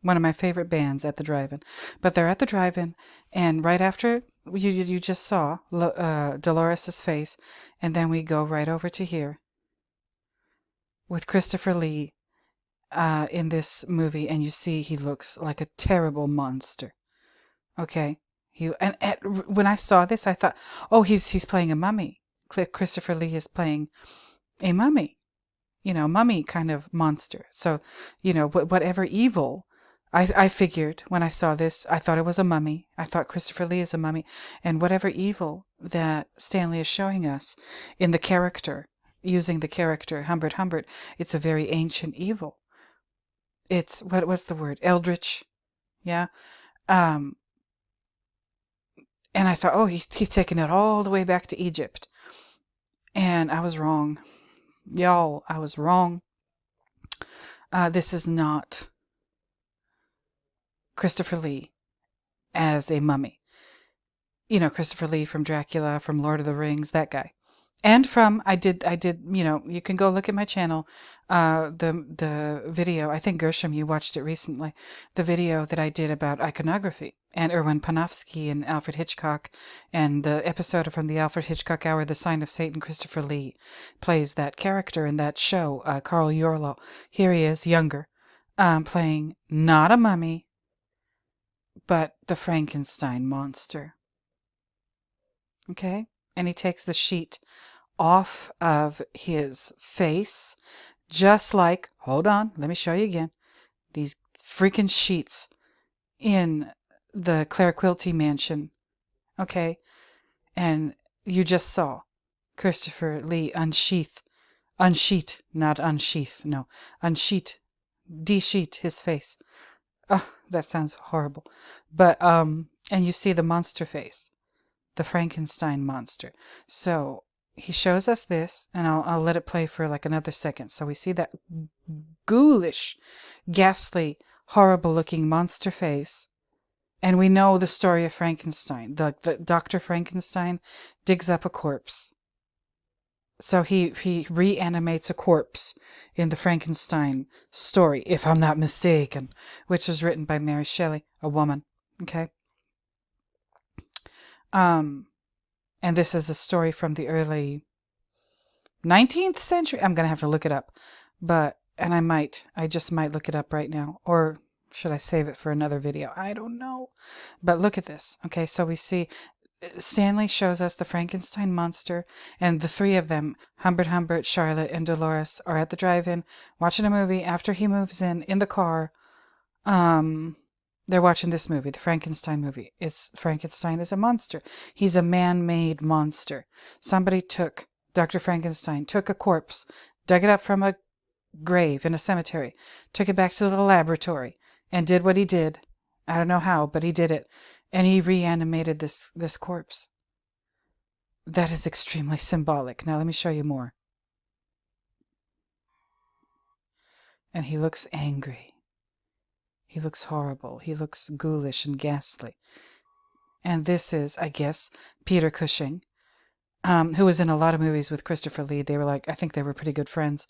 One of my favorite bands at the drive-in. But they're at the drive-in, and right after you just saw Dolores' face, and then we go right over to here with Christopher Lee in this movie, and you see he looks like a terrible monster. Okay? And when I saw this, I thought, oh, he's playing a mummy. Christopher Lee is playing a mummy. Mummy kind of monster. So, whatever evil, I figured when I saw this, I thought it was a mummy. I thought Christopher Lee is a mummy. And whatever evil that Stanley is showing us in the character, using the character Humbert, it's a very ancient evil. It's, what was the word? Eldritch. Yeah. And I thought, oh, he's taking it all the way back to Egypt. And I was wrong. Y'all, I was wrong. This is not Christopher Lee as a mummy. Christopher Lee from Dracula, from Lord of the Rings, that guy. And from, I did, you can go look at my channel, the video, I think Gershom, you watched it recently, the video that I did about iconography, and Erwin Panofsky and Alfred Hitchcock, and the episode from the Alfred Hitchcock Hour, The Sign of Satan. Christopher Lee plays that character in that show, Carl Yorlo. Here he is, younger, playing not a mummy, but the Frankenstein monster. Okay? And he takes the sheet off of his face just like, hold on, let me show you again, these freaking sheets in the Claire Quilty mansion, okay? And you just saw Christopher Lee unsheath, not unsheath, no, unsheet, de-sheet his face. Oh, that sounds horrible. But, and you see the monster face, the Frankenstein monster. So he shows us this, and I'll let it play for like another second. So we see that ghoulish, ghastly, horrible-looking monster face, and we know the story of Frankenstein. The Dr. Frankenstein digs up a corpse. So he reanimates a corpse in the Frankenstein story, if I'm not mistaken, which was written by Mary Shelley, a woman. Okay. And this is a story from the early 19th century. I'm gonna have to look it up, and I just might look it up right now, or should I save it for another video? I don't know. But look at this. Okay, so we see Stanley shows us the Frankenstein monster, and the three of them, Humbert, Charlotte, and Dolores, are at the drive-in watching a movie. After he moves in the car, they're watching this movie, the Frankenstein movie. It's Frankenstein is a monster. He's a man-made monster. Somebody Dr. Frankenstein took a corpse, dug it up from a grave in a cemetery, took it back to the laboratory, and did what he did. I don't know how, but he did it. And he reanimated this corpse. That is extremely symbolic. Now let me show you more. And he looks angry. He looks horrible. He looks ghoulish and ghastly. And this is, I guess, Peter Cushing, who was in a lot of movies with Christopher Lee. They were I think they were pretty good friends.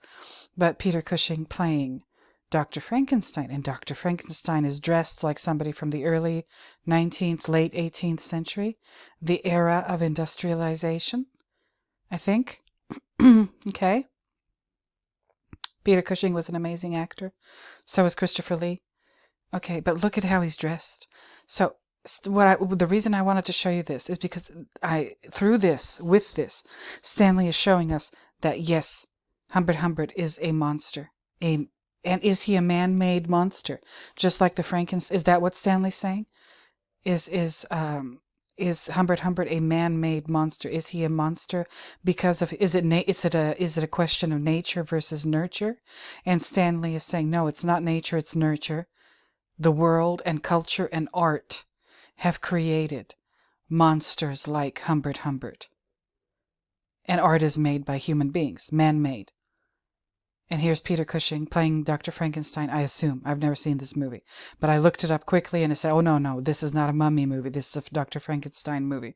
But Peter Cushing playing Dr. Frankenstein. And Dr. Frankenstein is dressed like somebody from the early 19th, late 18th century, the era of industrialization, I think. Okay. Peter Cushing was an amazing actor. So was Christopher Lee. Okay, but look at how he's dressed. So the reason I wanted to show you this is because with this, Stanley is showing us that yes, Humbert is a monster. And is he a man-made monster? Just like the Frankenstein? Is that what Stanley's saying? Is Humbert a man-made monster? Is he a monster because of is it a question of nature versus nurture? And Stanley is saying no, it's not nature, it's nurture. The world and culture and art have created monsters like Humbert. And art is made by human beings, man-made. And here's Peter Cushing playing Dr. Frankenstein, I assume. I've never seen this movie. But I looked it up quickly and I said, oh, no, this is not a mummy movie. This is a Dr. Frankenstein movie.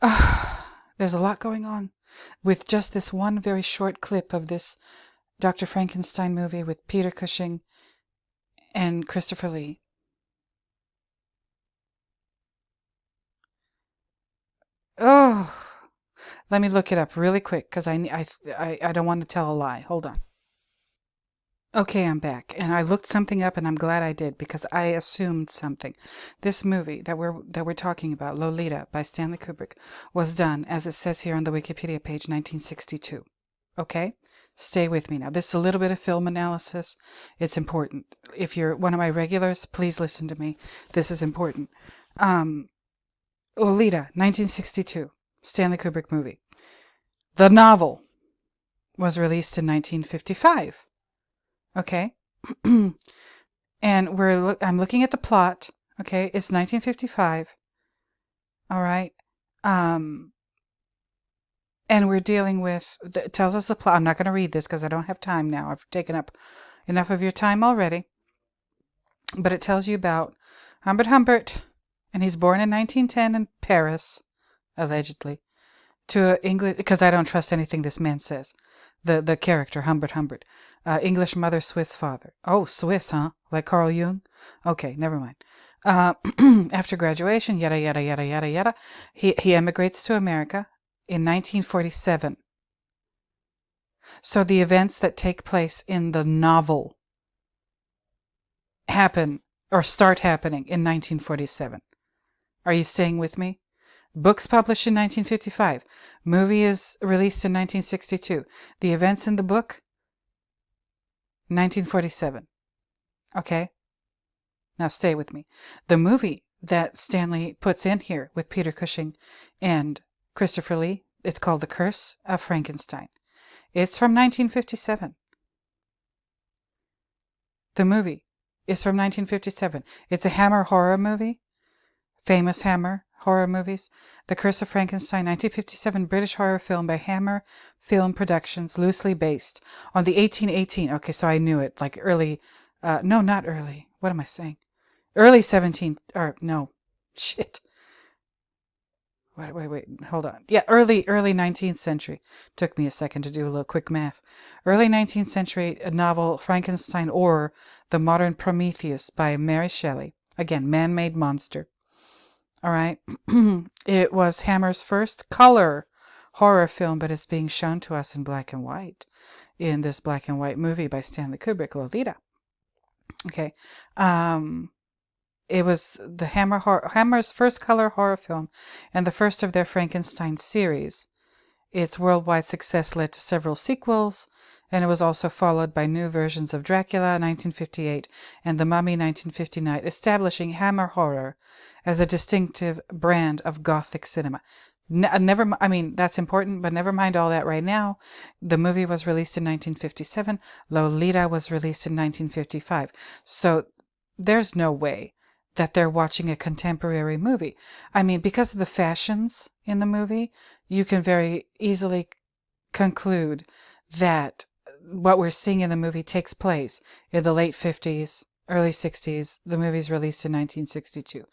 There's a lot going on with just this one very short clip of this Dr. Frankenstein movie with Peter Cushing and Christopher Lee. Oh, let me look it up really quick because I don't want to tell a lie. Hold on. Okay, I'm back, and I looked something up, and I'm glad I did because I assumed something. This movie that we're talking about, Lolita by Stanley Kubrick, was done, as it says here on the Wikipedia page, 1962. Okay, stay with me now. This is a little bit of film analysis. It's important. If you're one of my regulars, please listen to me. This is important. Lolita, 1962, Stanley Kubrick movie. The novel was released in 1955. Okay, and I'm looking at the plot. Okay, it's 1955. All right, and we're dealing with. It tells us the plot. I'm not going to read this because I don't have time now. I've taken up enough of your time already. But it tells you about Humbert, and he's born in 1910 in Paris, allegedly, to English. Because I don't trust anything this man says. The character Humbert. English mother, Swiss father. Oh, Swiss, huh? Like Carl Jung? Okay, never mind. After graduation, yada, he emigrates to America in 1947. So the events that take place in the novel happen or start happening in 1947. Are you staying with me? Books published in 1955. Movie is released in 1962. The events in the book 1947. Okay? Now stay with me. The movie that Stanley puts in here with Peter Cushing and Christopher Lee, it's called The Curse of Frankenstein. It's from 1957. The movie is from 1957. It's a Hammer horror movie. Famous Hammer horror movies. The Curse of Frankenstein, 1957 British horror film by Hammer Film Productions, loosely based on the 1818. Okay, so I knew it. Like early, no, not early. What am I saying? Early 17th, or no, shit. Wait, hold on. Yeah, early 19th century. Took me a second to do a little quick math. Early 19th century novel Frankenstein or The Modern Prometheus by Mary Shelley. Again, man-made monster. All right. It was Hammer's first color horror film, but it's being shown to us in black and white in this black and white movie by Stanley Kubrick, Lolita. Okay. It was the Hammer's first color horror film and the first of their Frankenstein series. Its worldwide success led to several sequels, and it was also followed by new versions of Dracula 1958 and The Mummy 1959, establishing Hammer horror as a distinctive brand of Gothic cinema. I mean, that's important, but never mind all that right now. The movie was released in 1957. Lolita was released in 1955. So there's no way that they're watching a contemporary movie. I mean, because of the fashions in the movie, you can very easily conclude that what we're seeing in the movie takes place in the late 50s, early 60s. The movie's released in 1962.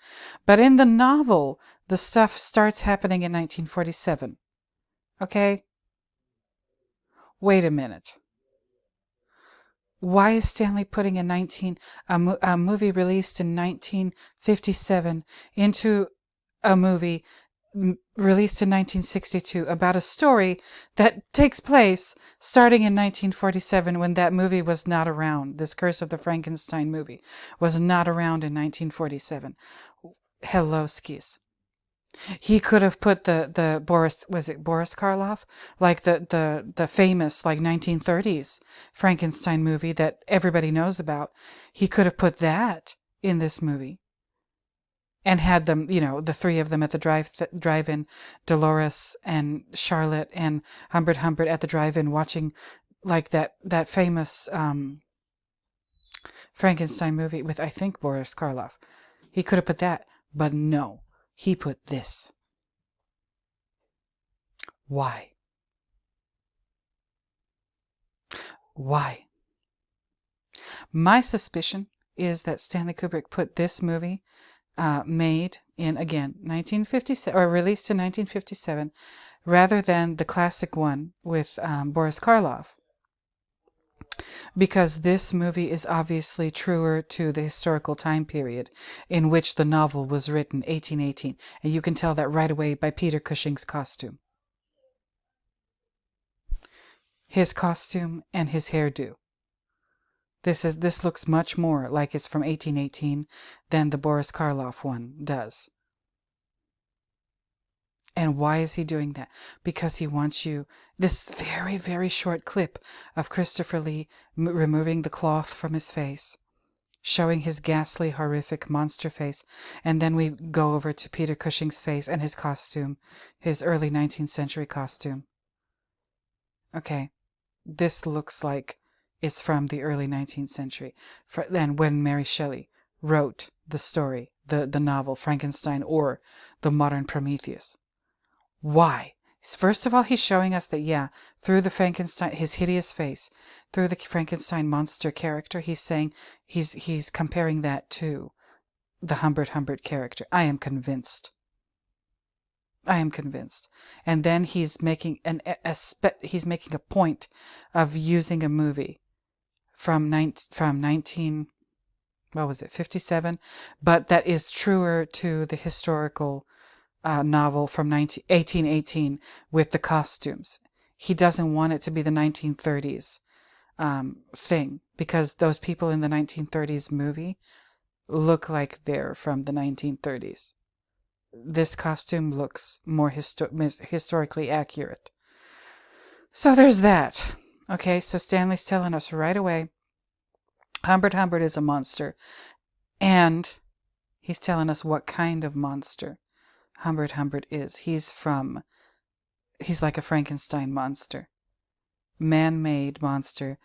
But in the novel, the stuff starts happening in 1947. Okay? Wait a minute. Why is Stanley putting a movie released in 1957 into a movie released in 1962 about a story that takes place starting in 1947 when that movie was not around? This Curse of the Frankenstein movie was not around in 1947. Hello, skis. He could have put the Boris, was it Boris Karloff? Like the famous like 1930s Frankenstein movie that everybody knows about. He could have put that in this movie and had them, the three of them at the drive-in, Dolores and Charlotte and Humbert at the drive-in watching like that famous Frankenstein movie with, I think, Boris Karloff. He could have put that, but no. He put this. Why? Why? My suspicion is that Stanley Kubrick put this movie, made in, again, 1957, or released in 1957, rather than the classic one with Boris Karloff. Because this movie is obviously truer to the historical time period in which the novel was written, 1818, and you can tell that right away by Peter Cushing's costume. His costume and his hairdo. This looks much more like it's from 1818 than the Boris Karloff one does. And why is he doing that? Because he wants you, this very, very short clip of Christopher Lee removing the cloth from his face, showing his ghastly, horrific monster face, and then we go over to Peter Cushing's face and his costume, his early 19th century costume. Okay, this looks like it's from the early 19th century. Then when Mary Shelley wrote the story, the novel Frankenstein or The Modern Prometheus. Why? First of all, he's showing us that, through the Frankenstein, his hideous face, through the Frankenstein monster character, he's saying, he's comparing that to the Humbert character. I am convinced. And then he's making a point of using a movie from 57, but that is truer to the historical novel from 1818 with the costumes. He doesn't want it to be the 1930s thing, because those people in the 1930s movie look like they're from the 1930s. This costume looks more historically accurate. So there's that. Okay, so Stanley's telling us right away Humbert Humbert is a monster. And he's telling us what kind of monster Humbert Humbert is. He's like a Frankenstein monster. Man-made monster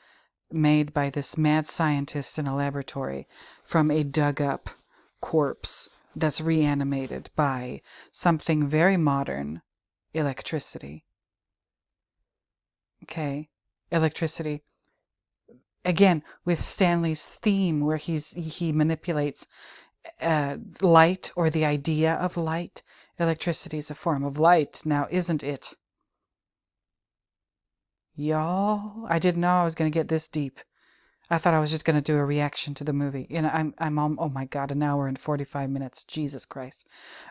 made by this mad scientist in a laboratory from a dug-up corpse that's reanimated by something very modern, electricity. Okay? Electricity. Again, with Stanley's theme where he manipulates light or the idea of light. Electricity is a form of light, now isn't it? Y'all, I didn't know I was going to get this deep. I thought I was just going to do a reaction to the movie. I'm on, oh my God, an hour and 45 minutes. Jesus Christ.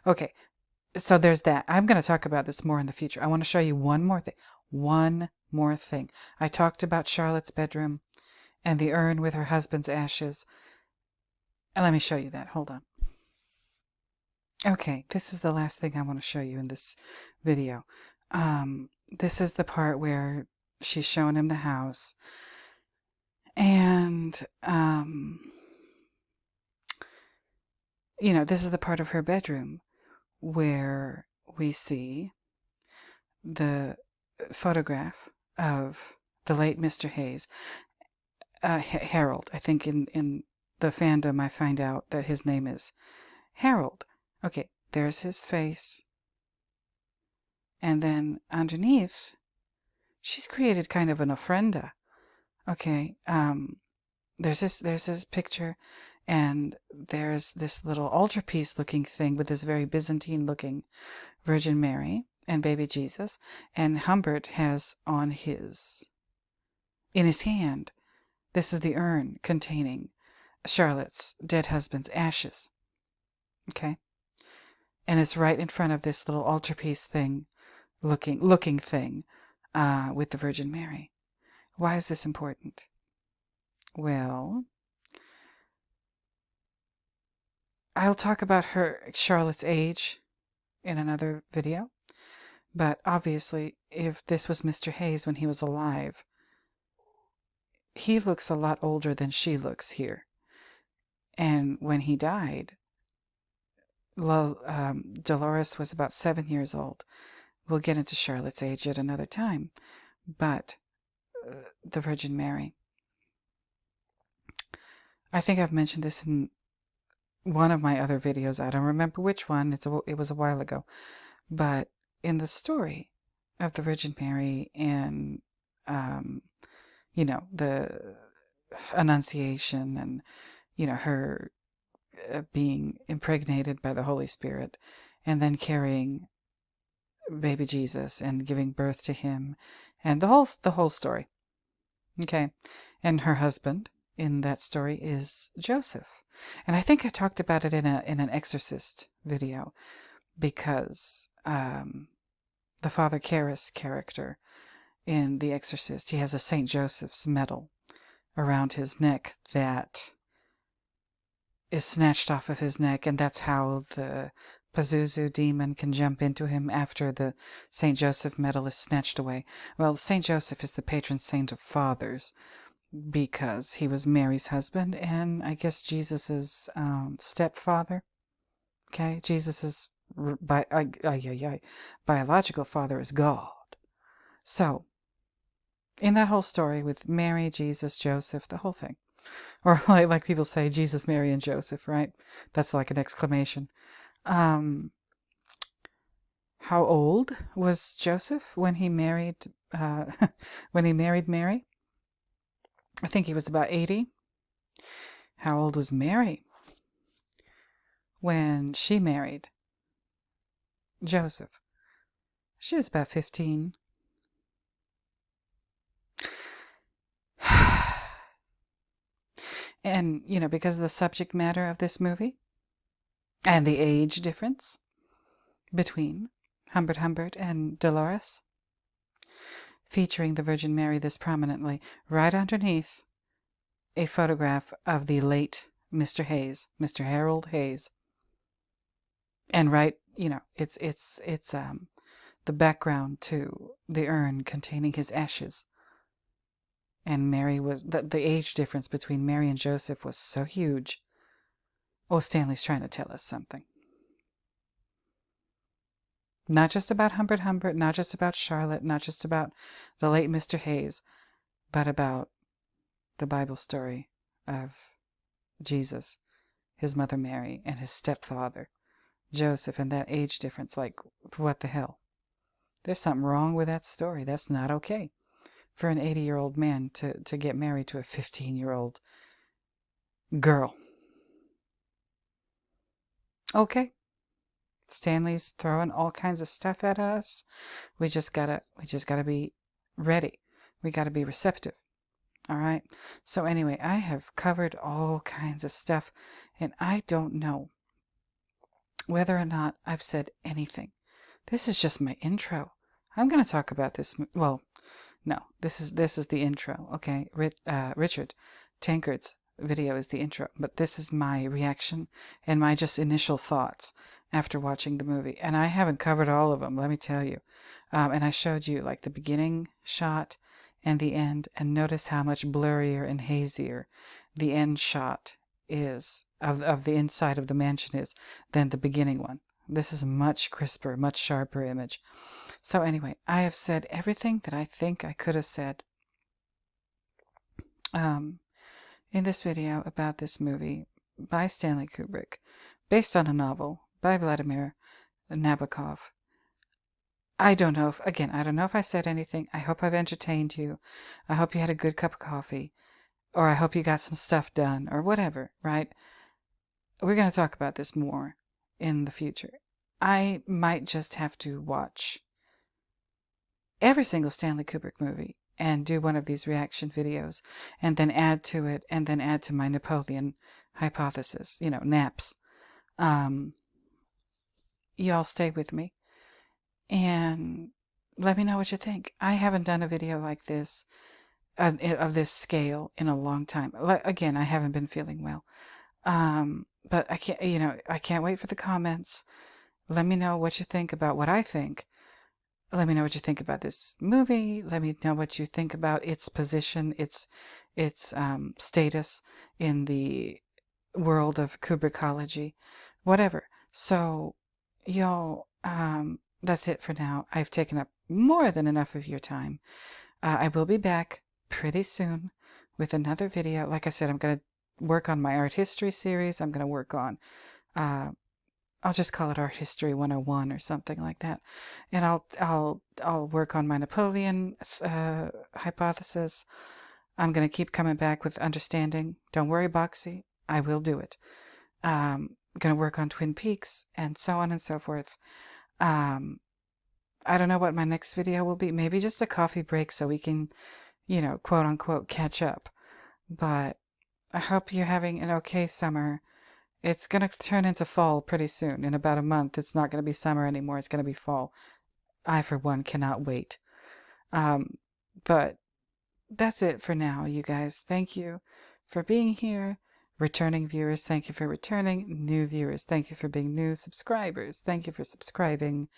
Okay, so there's that. I'm going to talk about this more in the future. I want to show you one more thing. One more thing. I talked about Charlotte's bedroom and the urn with her husband's ashes. And let me show you that. Hold on. Okay, this is the last thing I want to show you in this video. This is the part where she's showing him the house. And, this is the part of her bedroom where we see the photograph of the late Mr. Hayes. Harold. I think in the fandom I find out that his name is Harold. Okay, there's his face. And then underneath, she's created kind of an ofrenda. Okay, there's this picture, and there's this little altarpiece looking thing with this very Byzantine looking Virgin Mary and baby Jesus, and Humbert has in his hand, this is the urn containing Charlotte's dead husband's ashes. Okay, and it's right in front of this little altarpiece thing, looking thing, with the Virgin Mary. Why is this important? Well, I'll talk about Charlotte's age in another video, but obviously, if this was Mr. Hayes when he was alive, he looks a lot older than she looks here. And when he died, Dolores was about 7 years old. We'll get into Charlotte's age at another time, but the Virgin Mary. I think I've mentioned this in one of my other videos. I don't remember which one. It was a while ago. But in the story of the Virgin Mary and, the Annunciation and, her being impregnated by the Holy Spirit and then carrying baby Jesus and giving birth to him and the whole story. Okay. And her husband in that story is Joseph. And I think I talked about it in an Exorcist video because the Father Karras character in The Exorcist, he has a St. Joseph's medal around his neck that is snatched off of his neck, and that's how the Pazuzu demon can jump into him after the St. Joseph medal is snatched away. Well, St. Joseph is the patron saint of fathers because he was Mary's husband and I guess Jesus's stepfather. Okay, Jesus's biological father is God. So, in that whole story with Mary, Jesus, Joseph, the whole thing, or like people say, Jesus, Mary, and Joseph, right? That's like an exclamation. How old was Joseph when he married Mary? I think he was about 80. How old was Mary when she married Joseph? She was about 15. And, because of the subject matter of this movie and the age difference between Humbert Humbert and Dolores, featuring the Virgin Mary this prominently, right underneath a photograph of the late Mr. Hayes, Mr. Harold Hayes. And right, it's the background to the urn containing his ashes And Mary was, the age difference between Mary and Joseph was so huge. Oh, Stanley's trying to tell us something. Not just about Humbert Humbert, not just about Charlotte, not just about the late Mr. Hayes, but about the Bible story of Jesus, his mother Mary, and his stepfather, Joseph, and that age difference. Like, what the hell? There's something wrong with that story. That's not okay for an 80-year-old man to get married to a 15-year-old girl. Okay. Stanley's throwing all kinds of stuff at us. We just gotta be ready. We gotta be receptive. All right. So anyway, I have covered all kinds of stuff, and I don't know whether or not I've said anything. This is just my intro. I'm gonna talk about this. Well, no, this is the intro. Okay, Richard Tankard's video is the intro, but this is my reaction and my just initial thoughts after watching the movie. And I haven't covered all of them, let me tell you. And I showed you like the beginning shot and the end, and notice how much blurrier and hazier the end shot is of the inside of the mansion is than the beginning one. This is a much crisper, much sharper image. So anyway, I have said everything that I think I could have said in this video about this movie by Stanley Kubrick, based on a novel by Vladimir Nabokov. I don't know if I said anything. I hope I've entertained you. I hope you had a good cup of coffee, or I hope you got some stuff done, or whatever, right? We're going to talk about this more in the future. I might just have to watch every single Stanley Kubrick movie and do one of these reaction videos, and then add to it, and then add to my Napoleon hypothesis, naps. Y'all stay with me and let me know what you think. I haven't done a video like this of this scale in a long time. Again, I haven't been feeling well, but I can't wait for the comments. Let me know what you think about what I think. Let me know what you think about this movie. Let me know what you think about its position, its status in the world of Kubrickology, whatever. So, y'all, that's it for now. I've taken up more than enough of your time. I will be back pretty soon with another video. Like I said, I'm going to work on my art history series. I'm going to work on I'll just call it Art History 101 or something like that. And I'll work on my Napoleon hypothesis. I'm going to keep coming back with understanding. Don't worry, Boxy. I will do it. Going to work on Twin Peaks and so on and so forth. I don't know what my next video will be. Maybe just a coffee break so we can, quote unquote, catch up. But I hope you're having an okay summer. It's going to turn into fall pretty soon. In about a month, it's not going to be summer anymore. It's going to be fall. I, for one, cannot wait. But that's it for now, you guys. Thank you for being here. Returning viewers, thank you for returning. New viewers, thank you for being new. Subscribers, thank you for subscribing.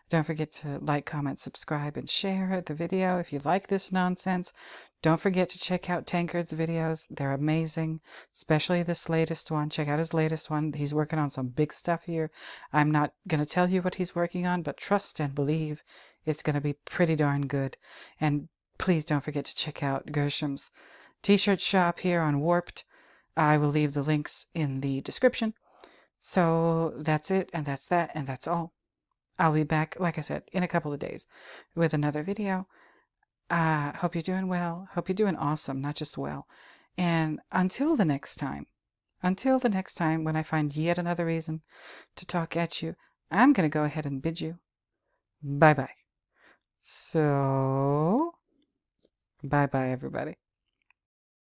Don't forget to like, comment, subscribe, and share the video if you like this nonsense. Don't forget to check out Tankard's videos. They're amazing, especially this latest one. Check out his latest one. He's working on some big stuff here. I'm not going to tell you what he's working on, but trust and believe it's going to be pretty darn good. And please don't forget to check out Gersham's t-shirt shop here on Warped. I will leave the links in the description. So that's it, and that's that, and that's all. I'll be back, like I said, in a couple of days with another video. Hope you're doing well. Hope you're doing awesome, not just well. And until the next time when I find yet another reason to talk at you, I'm going to go ahead and bid you bye-bye. So, bye-bye, everybody.